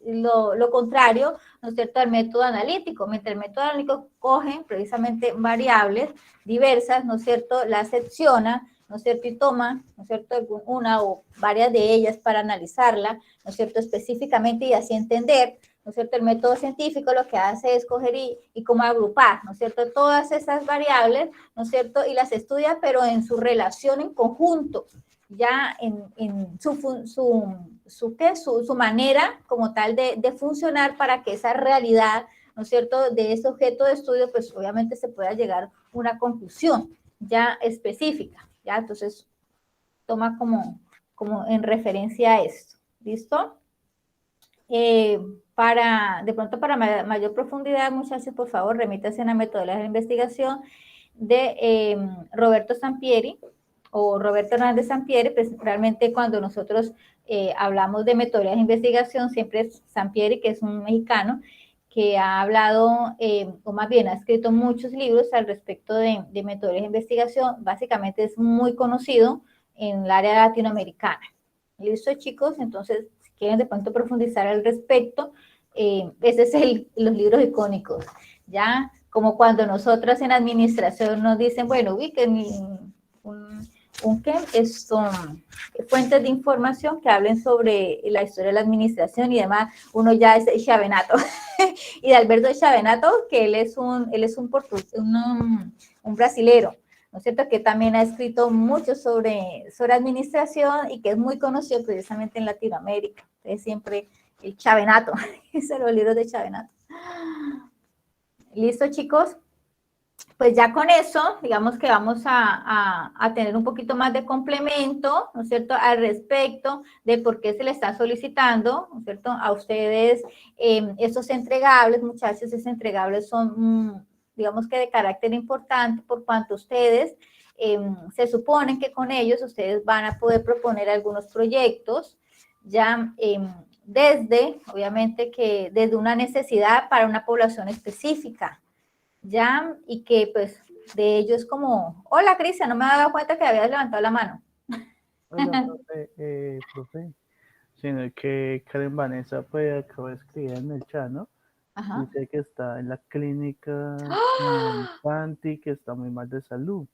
lo contrario, ¿no es cierto?, al método analítico. Mientras el método analítico coge precisamente variables diversas, ¿no es cierto?, las secciona, ¿no es cierto?, y toma, ¿no es cierto?, una o varias de ellas para analizarla, ¿no es cierto?, específicamente, y así entender, ¿no es cierto?, el método científico lo que hace es coger y cómo agrupar, ¿no es cierto?, todas esas variables, ¿no es cierto?, y las estudia, pero en su relación en conjunto, ya en su manera como tal de funcionar para que esa realidad, ¿no es cierto?, de ese objeto de estudio, pues obviamente se pueda llegar a una conclusión, ya específica, ¿ya? Entonces, toma como en referencia a esto, ¿listo? De pronto, para mayor profundidad, muchachos, por favor, remítanse a la metodología de investigación de Roberto Sampieri o Roberto Hernández Sampieri. Pues realmente cuando nosotros hablamos de metodología de investigación, siempre es Sampieri, que es un mexicano, que ha hablado, o más bien ha escrito muchos libros al respecto de metodología de investigación. Básicamente es muy conocido en el área latinoamericana. ¿Listo, chicos? Entonces, si quieren de pronto profundizar al respecto, ese es los libros icónicos, ¿ya? Como cuando nosotras en administración nos dicen, bueno, ubiquen ¿qué? Fuentes de información que hablen sobre la historia de la administración y demás. Uno ya es Chavenato. Y de Alberto Chavenato, que él es un brasilero, ¿no es cierto?, que también ha escrito mucho sobre administración y que es muy conocido precisamente en Latinoamérica. Es siempre el Chavenato, esos son los libros de Chavenato. ¿Listo, chicos? Pues ya con eso, digamos que vamos a tener un poquito más de complemento, ¿no es cierto?, al respecto de por qué se le está solicitando, ¿no es cierto?, a ustedes estos entregables. Muchachos, esos entregables son, digamos que de carácter importante, por cuanto ustedes se supone que con ellos ustedes van a poder proponer algunos proyectos, ya obviamente que desde una necesidad para una población específica, ¿ya? Y que pues de ello es como, hola Cristian, no me había dado cuenta que habías levantado la mano. Hola, profe, sino que Karen Vanessa pues acabo de escribir en el chat, ¿no? Ajá. Dice que está en la clínica Santi, que está muy mal de salud.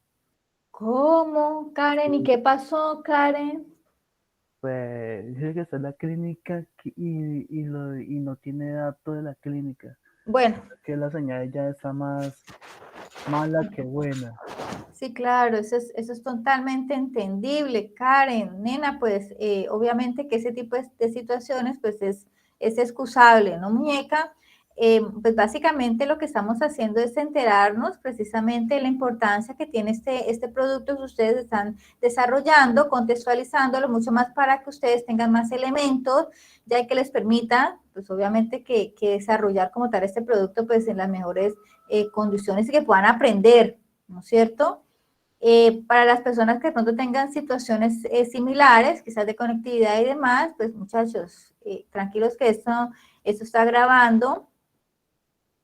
¿Cómo, Karen? ¿Y qué pasó, Karen? Pues dice que está en la clínica y no tiene datos de la clínica. Bueno. Que la señal ya está más mala que buena. Sí, claro, eso es totalmente entendible, Karen. Nena, pues obviamente que ese tipo de situaciones pues es excusable, ¿no, muñeca? Pues básicamente lo que estamos haciendo es enterarnos precisamente de la importancia que tiene este producto que ustedes están desarrollando, contextualizándolo mucho más para que ustedes tengan más elementos, ya que les permita, pues obviamente que desarrollar como tal este producto pues en las mejores condiciones y que puedan aprender, ¿no es cierto? Para las personas que de pronto tengan situaciones similares, quizás de conectividad y demás, pues muchachos, tranquilos que esto está grabando.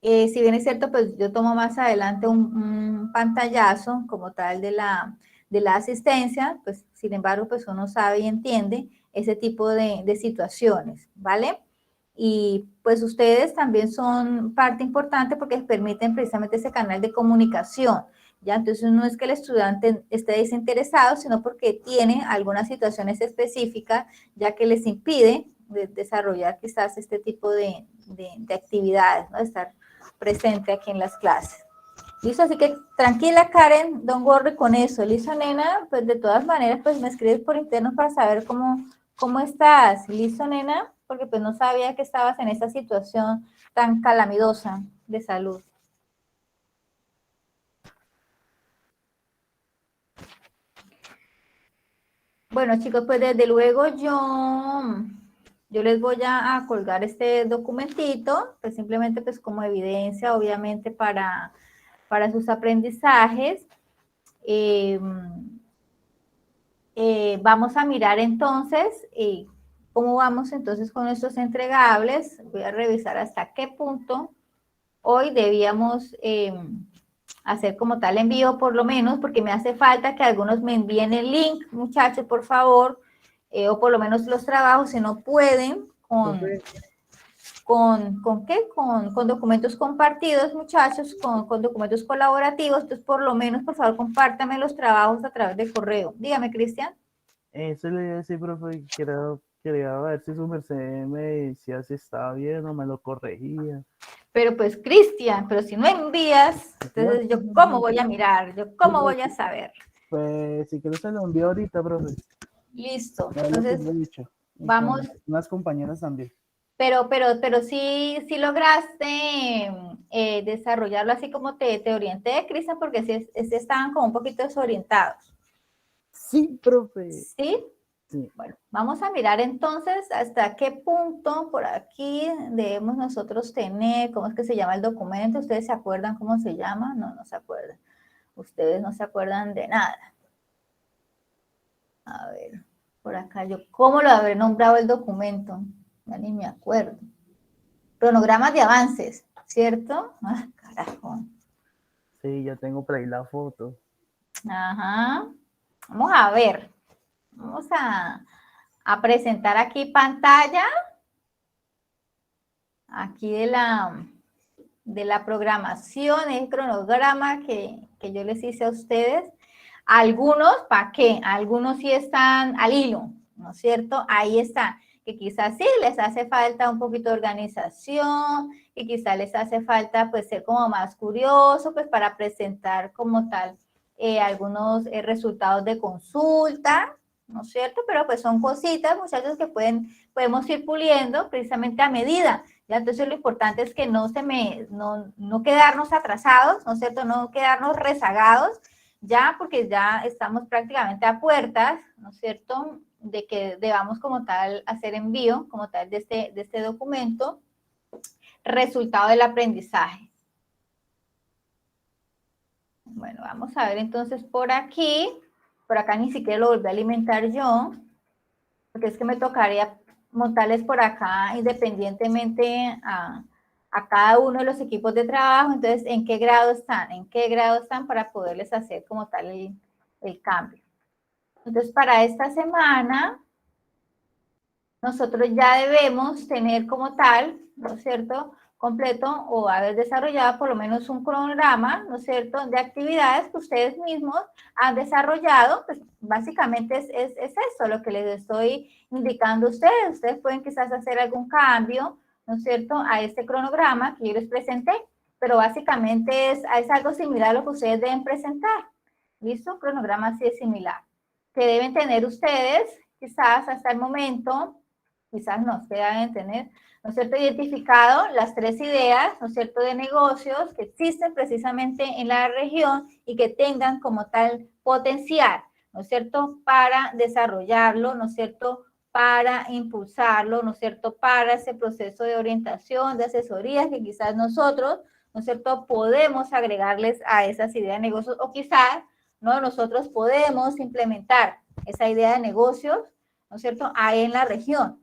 Si bien es cierto, pues yo tomo más adelante un pantallazo como tal de la asistencia, pues sin embargo, pues uno sabe y entiende ese tipo de situaciones, ¿vale? Y pues ustedes también son parte importante porque permiten precisamente ese canal de comunicación, ¿ya? Entonces no es que el estudiante esté desinteresado, sino porque tiene algunas situaciones específicas, ya que les impide desarrollar quizás este tipo de actividades, ¿no? De estar presente aquí en las clases. ¿Listo? Así que tranquila, Karen, don't worry con eso. ¿Listo, nena? Pues de todas maneras, pues me escribes por interno para saber cómo estás. ¿Listo, nena? Porque pues no sabía que estabas en esta situación tan calamitosa de salud. Bueno, chicos, pues desde luego yo les voy a colgar este documentito, pues simplemente pues como evidencia, obviamente, para sus aprendizajes. Vamos a mirar entonces cómo vamos entonces con nuestros entregables. Voy a revisar hasta qué punto hoy debíamos hacer como tal envío, por lo menos, porque me hace falta que algunos me envíen el link, muchachos, por favor, o por lo menos los trabajos, si no pueden, ¿con qué? Con documentos compartidos, muchachos, con documentos colaborativos. Entonces, por lo menos, por favor, compártame los trabajos a través de correo. Dígame, Cristian. Eso le iba a decir, profe, quería ver si su merced me decía si estaba bien o me lo corregía. Pero pues, Cristian, pero si no envías, entonces yo cómo voy a mirar, yo cómo voy a saber. Pues si quieres se lo envío ahorita, profe. Listo. Entonces, vamos. Unas compañeras también. pero sí lograste desarrollarlo así como te orienté, Cristian, porque sí estaban como un poquito desorientados. Sí, profe. ¿Sí? Sí. Bueno, vamos a mirar entonces hasta qué punto por aquí debemos nosotros tener, ¿cómo es que se llama el documento? ¿Ustedes se acuerdan cómo se llama? No, no se acuerdan. Ustedes no se acuerdan de nada. A ver, por acá yo, ¿cómo lo habré nombrado el documento? Ya ni me acuerdo. Cronogramas de avances, ¿cierto? Ah, carajo. Sí, ya tengo por ahí la foto. Ajá. Vamos a ver. Vamos a presentar aquí pantalla. Aquí de la programación, el cronograma que yo les hice a ustedes. Algunos, ¿para qué? Algunos sí están al hilo, ¿no es cierto? Ahí está, que quizás sí les hace falta un poquito de organización, que quizás les hace falta pues ser como más curioso, pues para presentar como tal algunos resultados de consulta, ¿no es cierto? Pero pues son cositas, muchachos, que podemos ir puliendo precisamente a medida. ¿Ya? Entonces lo importante es que no quedarnos atrasados, ¿no es cierto? No quedarnos rezagados, ya porque ya estamos prácticamente a puertas, ¿no es cierto?, de que debamos como tal hacer envío, como tal, de este documento, resultado del aprendizaje. Bueno, vamos a ver entonces por acá ni siquiera lo volví a alimentar yo, porque es que me tocaría montarles por acá independientemente a cada uno de los equipos de trabajo. Entonces, ¿en qué grado están para poderles hacer como tal el cambio? Entonces, para esta semana, nosotros ya debemos tener como tal, ¿no es cierto?, completo o haber desarrollado por lo menos un cronograma, ¿no es cierto?, de actividades que ustedes mismos han desarrollado. Pues básicamente es eso lo que les estoy indicando a ustedes. Ustedes pueden quizás hacer algún cambio, ¿no es cierto?, a este cronograma que yo les presenté, pero básicamente es algo similar a lo que ustedes deben presentar. ¿Listo? Cronograma así es similar. Que deben tener ustedes, quizás hasta el momento, quizás no, que deben tener, ¿no es cierto?, identificado las 3 ideas, ¿no es cierto?, de negocios que existen precisamente en la región y que tengan como tal potencial, ¿no es cierto?, para desarrollarlo, ¿no es cierto?, para impulsarlo, ¿no es cierto?, para ese proceso de orientación, de asesorías que quizás nosotros, ¿no es cierto?, podemos agregarles a esas ideas de negocios, o quizás, ¿no?, nosotros podemos implementar esa idea de negocios, ¿no es cierto?, ahí en la región,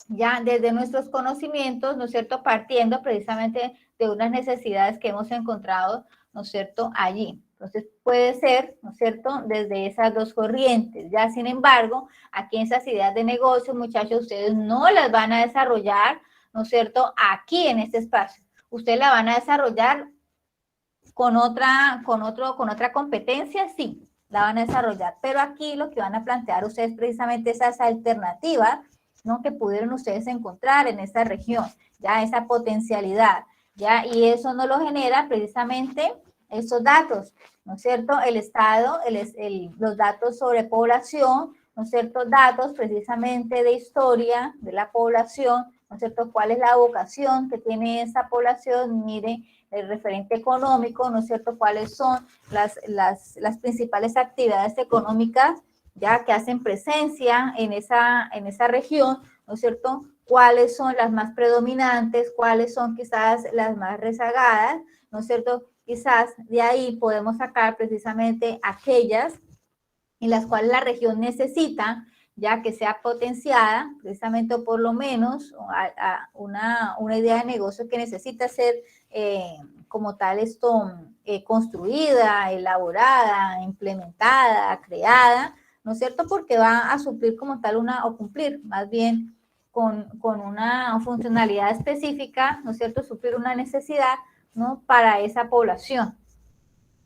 ya desde nuestros conocimientos, ¿no es cierto?, partiendo precisamente de unas necesidades que hemos encontrado, ¿no es cierto?, allí. Entonces puede ser, ¿no es cierto?, desde esas 2 corrientes. Ya, sin embargo, aquí en esas ideas de negocio, muchachos, ustedes no las van a desarrollar, ¿no es cierto?, aquí en este espacio. Ustedes la van a desarrollar con otra competencia, sí, la van a desarrollar. Pero aquí lo que van a plantear ustedes precisamente esas alternativas, ¿no?, que pudieron ustedes encontrar en esta región, ya esa potencialidad, ya, y eso no lo genera precisamente esos datos, ¿no es cierto? El Estado, los datos sobre población, ¿no es cierto? Datos precisamente de historia de la población, ¿no es cierto? ¿Cuál es la vocación que tiene esa población? Mire, el referente económico, ¿no es cierto? ¿Cuáles son las principales actividades económicas ya que hacen presencia en esa región, ¿no es cierto? ¿Cuáles son las más predominantes? ¿Cuáles son quizás las más rezagadas? ¿No es cierto? Quizás de ahí podemos sacar precisamente aquellas en las cuales la región necesita ya que sea potenciada, precisamente, o por lo menos una idea de negocio que necesita ser como tal construida, elaborada, implementada, creada, ¿no es cierto? Porque va a suplir como tal o cumplir más bien con una funcionalidad específica, ¿no es cierto? Suplir una necesidad, ¿no?, para esa población.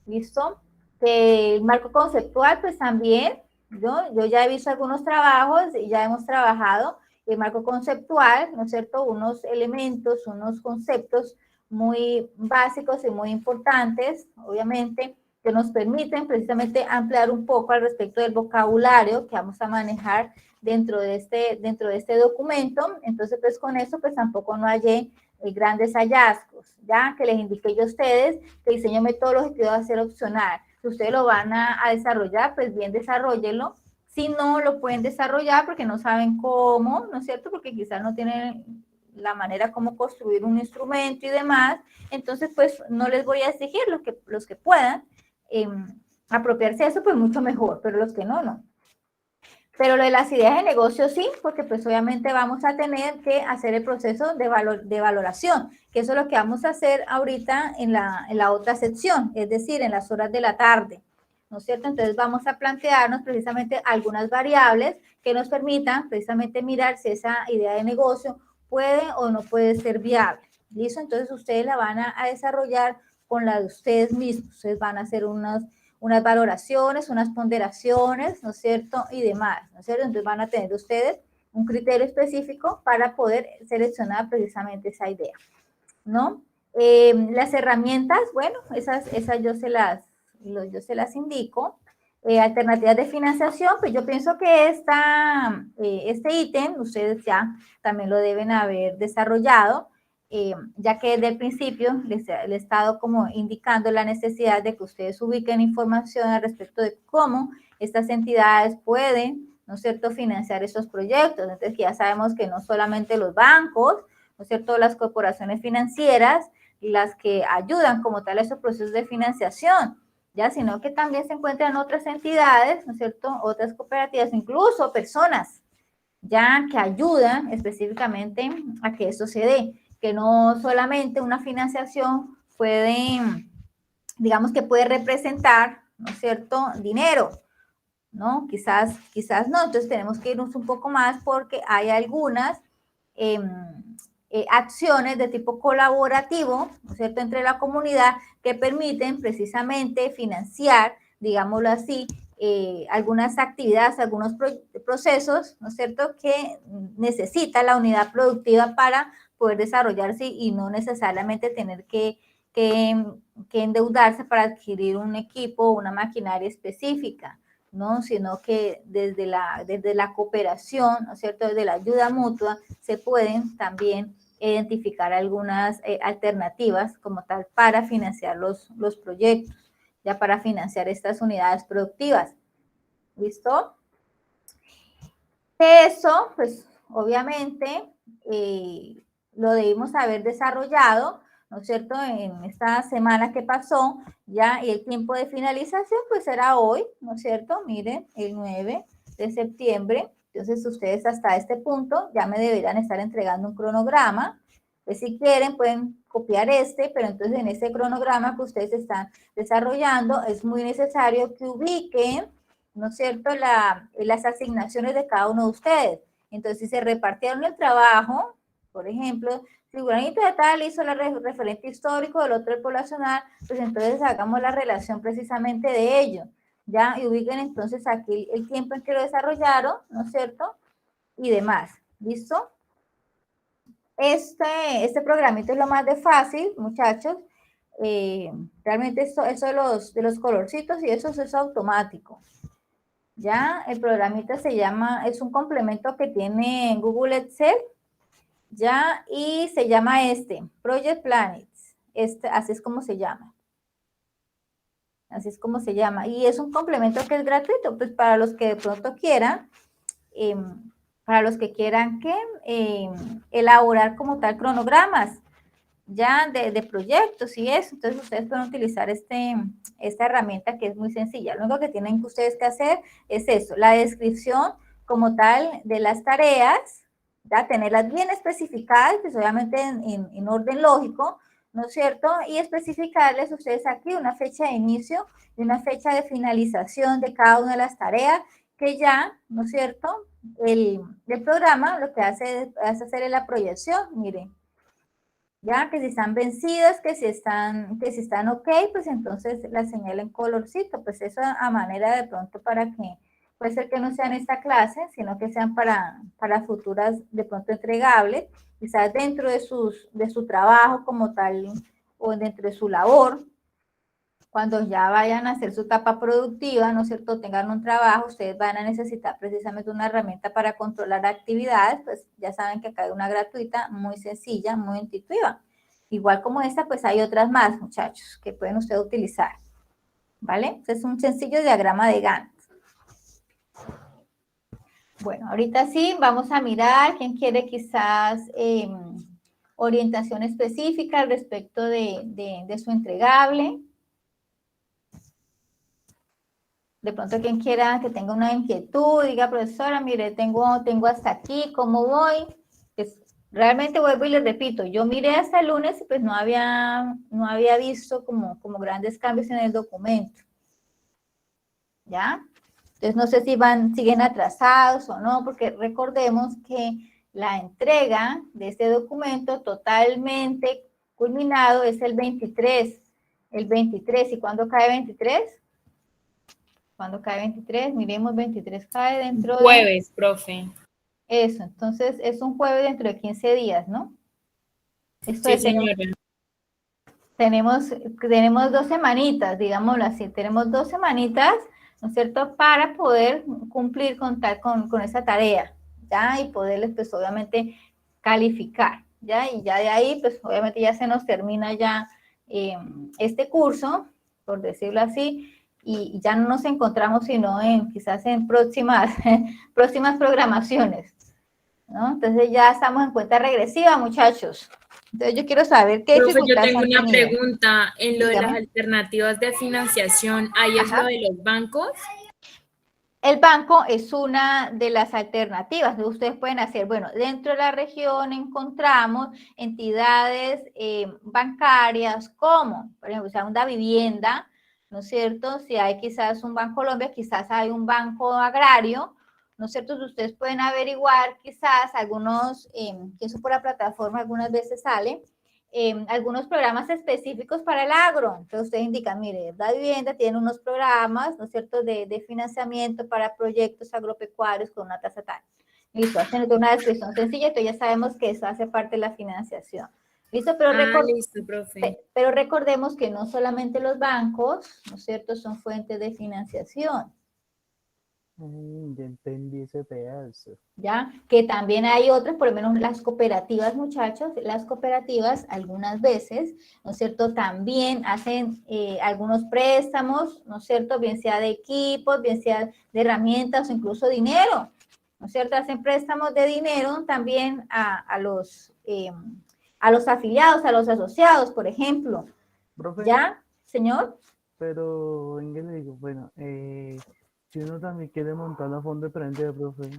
¿Listo? El marco conceptual, pues también, yo ya he visto algunos trabajos y ya hemos trabajado el marco conceptual, ¿no es cierto? Unos elementos, unos conceptos muy básicos y muy importantes, obviamente, que nos permiten precisamente ampliar un poco al respecto del vocabulario que vamos a manejar dentro de este documento. Entonces, pues con eso, pues tampoco no hallé grandes hallazgos, ya que les indiqué yo a ustedes que el diseño metodológico va a ser opcional. Si ustedes lo van a desarrollar, pues bien, desarróllenlo. Si no, lo pueden desarrollar porque no saben cómo, ¿no es cierto? Porque quizás no tienen la manera como construir un instrumento y demás. Entonces, pues no les voy a exigir, los que puedan apropiarse de eso, pues mucho mejor, pero los que no, no. Pero lo de las ideas de negocio sí, porque pues obviamente vamos a tener que hacer el proceso de valoración, que eso es lo que vamos a hacer ahorita en la otra sección, es decir, en las horas de la tarde, ¿no es cierto? Entonces vamos a plantearnos precisamente algunas variables que nos permitan precisamente mirar si esa idea de negocio puede o no puede ser viable. ¿Listo? Entonces ustedes la van a desarrollar con la de ustedes mismos. Ustedes van a hacer unas valoraciones, unas ponderaciones, ¿no es cierto? Y demás, ¿no es cierto? Entonces van a tener ustedes un criterio específico para poder seleccionar precisamente esa idea, ¿no? Las herramientas, bueno, esas yo se las indico. Alternativas de financiación, pues yo pienso que este ítem ustedes ya también lo deben haber desarrollado, ya que desde el principio les he estado como indicando la necesidad de que ustedes ubiquen información al respecto de cómo estas entidades pueden, ¿no es cierto?, financiar estos proyectos. Entonces ya sabemos que no solamente los bancos, ¿no es cierto?, las corporaciones financieras, las que ayudan como tal a esos procesos de financiación, ya, sino que también se encuentran otras entidades, ¿no es cierto?, otras cooperativas, incluso personas, ya que ayudan específicamente a que esto se dé, que no solamente una financiación puede, digamos que puede representar, ¿no es cierto?, dinero, ¿no? Quizás no, entonces tenemos que irnos un poco más porque hay algunas acciones de tipo colaborativo, ¿no es cierto?, entre la comunidad que permiten precisamente financiar, digámoslo así, algunas actividades, algunos procesos, ¿no es cierto?, que necesita la unidad productiva para poder desarrollarse y no necesariamente tener que endeudarse para adquirir un equipo o una maquinaria específica, ¿no? Sino que desde la cooperación, ¿no es cierto?, desde la ayuda mutua, se pueden también identificar algunas alternativas como tal para financiar los proyectos, ya para financiar estas unidades productivas. ¿Listo? Eso, pues, obviamente, lo debimos haber desarrollado, ¿no es cierto?, en esta semana que pasó, ya, y el tiempo de finalización, pues, será hoy, ¿no es cierto? Miren, el 9 de septiembre. Entonces, ustedes hasta este punto ya me deberán estar entregando un cronograma. Pues, si quieren, pueden copiar pero entonces en ese cronograma que ustedes están desarrollando, es muy necesario que ubiquen, ¿no es cierto?, las asignaciones de cada uno de ustedes. Entonces, si se repartieron el trabajo, por ejemplo, si Juanito de tal hizo el referente histórico, del otro el poblacional, pues entonces hagamos la relación precisamente de ello, ¿ya? Y ubiquen entonces aquí el tiempo en que lo desarrollaron, ¿no es cierto?, y demás. ¿Listo? Este programito es lo más de fácil, muchachos. Realmente eso de los colorcitos y eso es automático. Ya, el programita es un complemento que tiene Google Excel, ya, y se llama Project Planets, así es como se llama. Así es como se llama. Y es un complemento que es gratuito, pues para los que de pronto quieran, elaborar como tal cronogramas, ya de proyectos y eso. Entonces ustedes pueden utilizar esta herramienta que es muy sencilla. Lo único que tienen que ustedes que hacer es eso, la descripción como tal de las tareas, ya tenerlas bien especificadas, pues obviamente en orden lógico, ¿no es cierto? Y especificarles ustedes aquí una fecha de inicio y una fecha de finalización de cada una de las tareas, que ya, ¿no es cierto?, el programa lo que hace es hacer la proyección, miren, ya que si están vencidas, que si están ok, pues entonces la señala en colorcito, pues eso a manera de pronto para que, puede ser que no sean esta clase, sino que sean para futuras de pronto entregables, quizás dentro de su trabajo como tal, o dentro de su labor, cuando ya vayan a hacer su etapa productiva, ¿no es cierto?, tengan un trabajo, ustedes van a necesitar precisamente una herramienta para controlar actividades, pues ya saben que acá hay una gratuita, muy sencilla, muy intuitiva. Igual como esta, pues hay otras más, muchachos, que pueden ustedes utilizar, ¿vale? Este es un sencillo diagrama de Gantt. Bueno, ahorita sí, vamos a mirar quién quiere quizás orientación específica al respecto de su entregable. De pronto quien quiera que tenga una inquietud, diga, profesora, mire, tengo hasta aquí, ¿cómo voy? Pues, realmente vuelvo y les repito, yo miré hasta el lunes y pues no había visto como grandes cambios en el documento. ¿Ya? Entonces no sé si siguen atrasados o no, porque recordemos que la entrega de este documento totalmente culminado es el 23. El 23, ¿y cuándo cae 23? ¿Cuándo cae 23? Miremos, 23 cae dentro de... Jueves, profe. Eso, entonces es un jueves dentro de 15 días, ¿no? Esto Sí, es, señora. tenemos 2 semanitas, digámoslo así, tenemos 2 semanitas, ¿no es cierto?, para poder cumplir con esa tarea, ¿ya? Y poderles, pues, obviamente, calificar, ¿ya? Y ya de ahí, pues, obviamente ya se nos termina ya este curso, por decirlo así, y ya no nos encontramos sino quizás en próximas programaciones, ¿no? Entonces ya estamos en cuenta regresiva, muchachos. Entonces yo quiero saber qué Profe, yo dificultades tengo han una tenido. pregunta. En lo de las Dígame. alternativas de financiación, ¿ahí es Ajá. lo de los bancos? El banco es una de las alternativas que ustedes pueden hacer. Bueno, dentro de la región encontramos entidades bancarias como, por ejemplo, Segunda Vivienda, ¿no es cierto? Si hay quizás un Banco Colombia, quizás hay un banco agrario, ¿no es cierto? Ustedes pueden averiguar quizás algunos, que eso por la plataforma algunas veces sale, algunos programas específicos para el agro. Entonces ustedes indican, mire, la vivienda tiene unos programas, ¿no es cierto?, de financiamiento para proyectos agropecuarios con una tasa tal. Listo, hacen una descripción sencilla, entonces ya sabemos que eso hace parte de la financiación. Listo, Listo, profe. pero recordemos que no solamente los bancos, ¿no es cierto?, son fuentes de financiación. Ya entendí ese pedazo. ¿Ya? Que también hay otras, por lo menos las cooperativas, muchachos, las cooperativas algunas veces, ¿no es cierto?, también hacen algunos préstamos, ¿no es cierto?, bien sea de equipos, bien sea de herramientas o incluso dinero, ¿no es cierto?, hacen préstamos de dinero también a los afiliados, a los asociados, por ejemplo. Profe, ¿Ya, señor? pero en qué le digo, bueno, si uno también quiere montar una fondo de emprender, profe.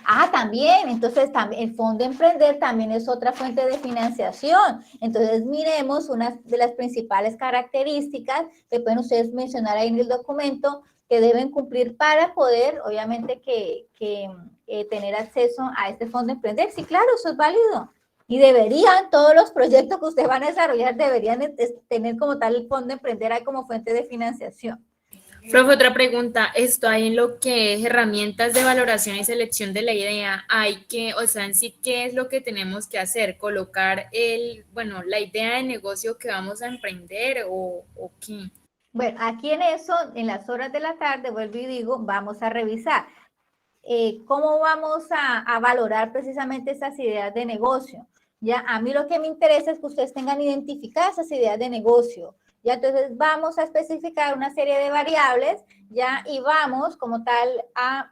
Ah, también, entonces también el Fondo Emprender también es otra fuente de financiación. Entonces miremos una de las principales características que pueden ustedes mencionar ahí en el documento que deben cumplir para poder, obviamente, tener acceso a este Fondo Emprender. Sí, claro, eso es válido. Y deberían, todos los proyectos que ustedes van a desarrollar deberían tener como tal el Fondo Emprender ahí como fuente de financiación. Profe, otra pregunta. Esto hay en lo que es herramientas de valoración y selección de la idea. O sea, en sí, ¿qué es lo que tenemos que hacer? ¿Colocar la idea de negocio que vamos a emprender o qué? Bueno, aquí en eso, en las horas de la tarde, vuelvo y digo, vamos a revisar cómo vamos a valorar precisamente esas ideas de negocio. Ya, a mí lo que me interesa es que ustedes tengan identificadas esas ideas de negocio. Ya, entonces vamos a especificar una serie de variables, ya, y vamos como tal a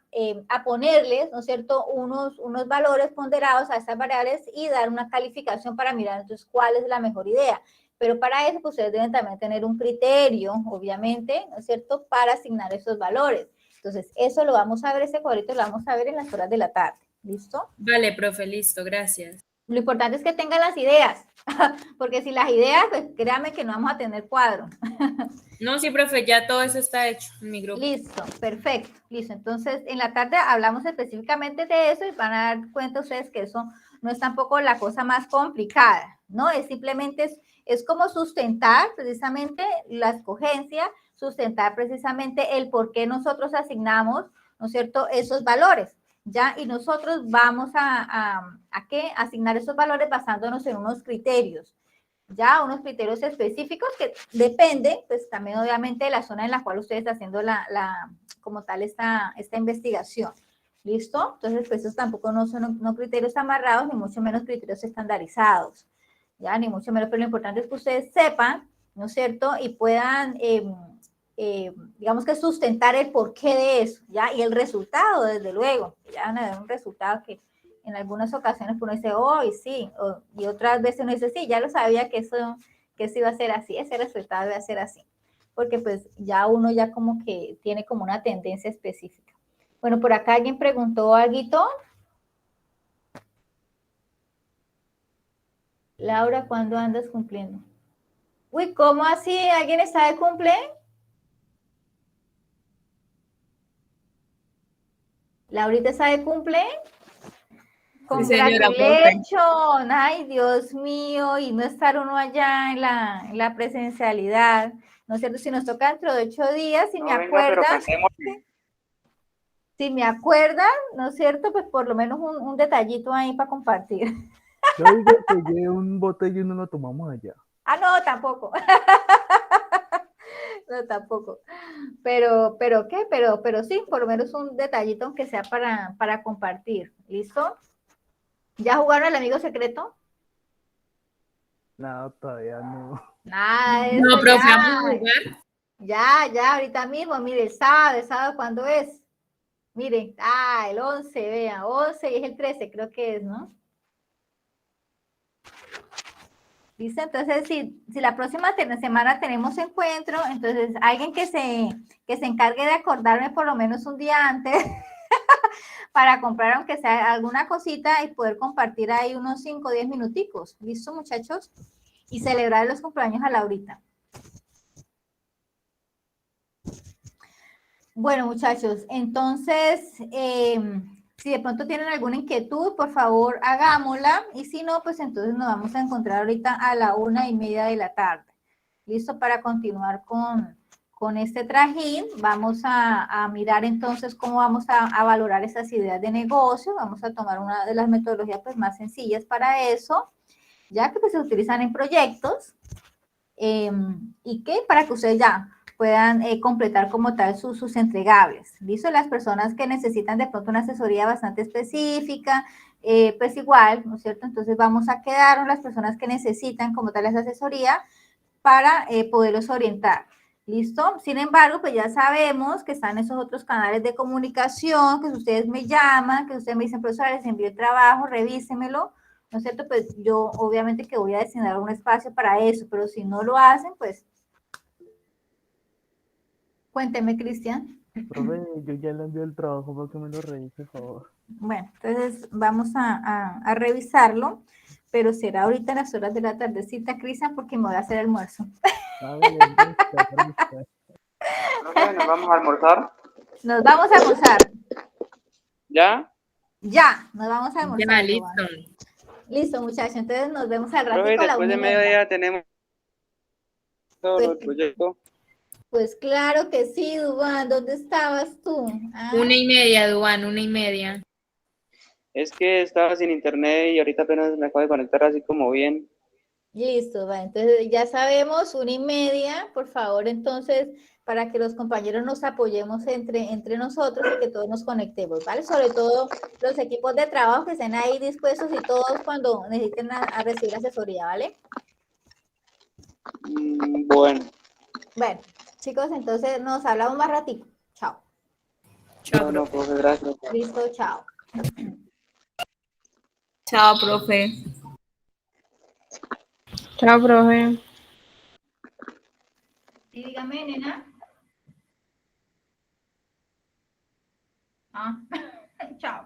ponerles, ¿no es cierto?, unos valores ponderados a estas variables y dar una calificación para mirar entonces cuál es la mejor idea. Pero para eso, pues, ustedes deben también tener un criterio, obviamente, ¿no es cierto?, para asignar esos valores. Entonces, eso lo vamos a ver, ese cuadrito lo vamos a ver en las horas de la tarde. ¿Listo? Vale, profe, listo, gracias. Lo importante es que tengan las ideas, porque sin las ideas, pues créanme que no vamos a tener cuadro. No, sí, profe, ya todo eso está hecho en mi grupo. Listo, perfecto, listo. Entonces, en la tarde hablamos específicamente de eso y van a dar cuenta ustedes que eso no es tampoco la cosa más complicada, ¿no? Es simplemente, es como sustentar precisamente la escogencia, sustentar precisamente el por qué nosotros asignamos, ¿no es cierto?, esos valores, ¿ya? Y nosotros vamos a asignar esos valores basándonos en unos criterios. ya unos criterios específicos que dependen, pues también obviamente de la zona en la cual usted está haciendo como tal esta investigación. ¿Listo? Entonces, pues esos tampoco no son no criterios amarrados, ni mucho menos criterios estandarizados, ¿ya? Ni mucho menos, pero lo importante es que ustedes sepan, ¿no es cierto? Y puedan, digamos que sustentar el porqué de eso, ¿ya? Y el resultado, desde luego, ya van a ver un resultado que en algunas ocasiones uno dice, oh, sí, y otras veces uno dice, sí, ya lo sabía que eso iba a ser así, ese resultado iba a ser así, porque pues ya uno ya como que tiene como una tendencia específica. Bueno, por acá alguien preguntó algo. Laura, ¿cuándo andas cumpliendo? Uy, ¿cómo así? ¿Alguien está de cumple? ¿Laurita está de cumple? Sí, señora, profe. Congratulations. Ay, Dios mío, y no estar uno allá en la presencialidad. ¿No es cierto? Si nos toca dentro de 8 días, si me acuerdan, ¿no es cierto? Pues por lo menos un detallito ahí para compartir. Yo digo que lleve un botella y no lo tomamos allá. Ah, no, tampoco. No, tampoco. Pero ¿qué? Pero sí, por lo menos un detallito aunque sea para compartir. ¿Listo? ¿Ya jugaron al amigo secreto? No, todavía no. Nada de No, eso, profe, ya. vamos a jugar. Ya, ahorita mismo, mire, el sábado, ¿cuándo es? Mire, el 11, vea, 11 y es el 13, creo que es, ¿no? ¿Listo? Entonces, si la próxima semana tenemos encuentro, entonces alguien que se encargue de acordarme por lo menos un día antes para comprar aunque sea alguna cosita y poder compartir ahí unos 5 o 10 minuticos. ¿Listo, muchachos? Y celebrar los cumpleaños a Laurita. Bueno, muchachos, entonces, si de pronto tienen alguna inquietud, por favor, hagámosla. Y si no, pues entonces nos vamos a encontrar ahorita a la 1:30 de la tarde. ¿Listo? Para continuar con este trajín. Vamos a mirar entonces cómo vamos a valorar esas ideas de negocio. Vamos a tomar una de las metodologías pues, más sencillas para eso, ya que pues, se utilizan en proyectos. ¿Y qué? Para que ustedes ya puedan completar como tal sus entregables. ¿Listo? Las personas que necesitan de pronto una asesoría bastante específica, pues igual, ¿no es cierto? Entonces vamos a quedarnos las personas que necesitan como tal esa asesoría para poderlos orientar. ¿Listo? Sin embargo, pues ya sabemos que están esos otros canales de comunicación, que si ustedes me llaman, que ustedes me dicen, profesora, les envío el trabajo, revísemelo, ¿no es cierto? Pues yo obviamente que voy a destinar un espacio para eso, pero si no lo hacen, pues cuénteme, Cristian. Profe, yo ya le envío el trabajo para que me lo revise, por favor. Bueno, entonces vamos a revisarlo, pero será ahorita en las horas de la tardecita, Cristian, porque me voy a hacer almuerzo. A ver, listo. Profe, ¿nos vamos a almorzar? Nos vamos a almorzar. ¿Ya? Ya, nos vamos a almorzar. Ya, listo. Listo, muchachos. Entonces nos vemos al Profe, ratito a la después de 1:30. mediodía tenemos todo Pues, el proyecto. Pues claro que sí, Dubán. ¿Dónde estabas tú? 1:30, Duan, 1:30. Es que estaba sin internet y ahorita apenas me acabo de conectar así como bien. Listo, va. Entonces ya sabemos, 1:30, por favor, entonces, para que los compañeros nos apoyemos entre nosotros y que todos nos conectemos, ¿vale? Sobre todo los equipos de trabajo que estén ahí dispuestos y todos cuando necesiten a recibir asesoría, ¿vale? Bueno. Bueno, chicos, entonces nos hablamos más ratito. Chao. Chao, No, profe. profe, gracias. Listo, chao. Chao, profe. Chao, profe. Sí, dígame, nena. Chao.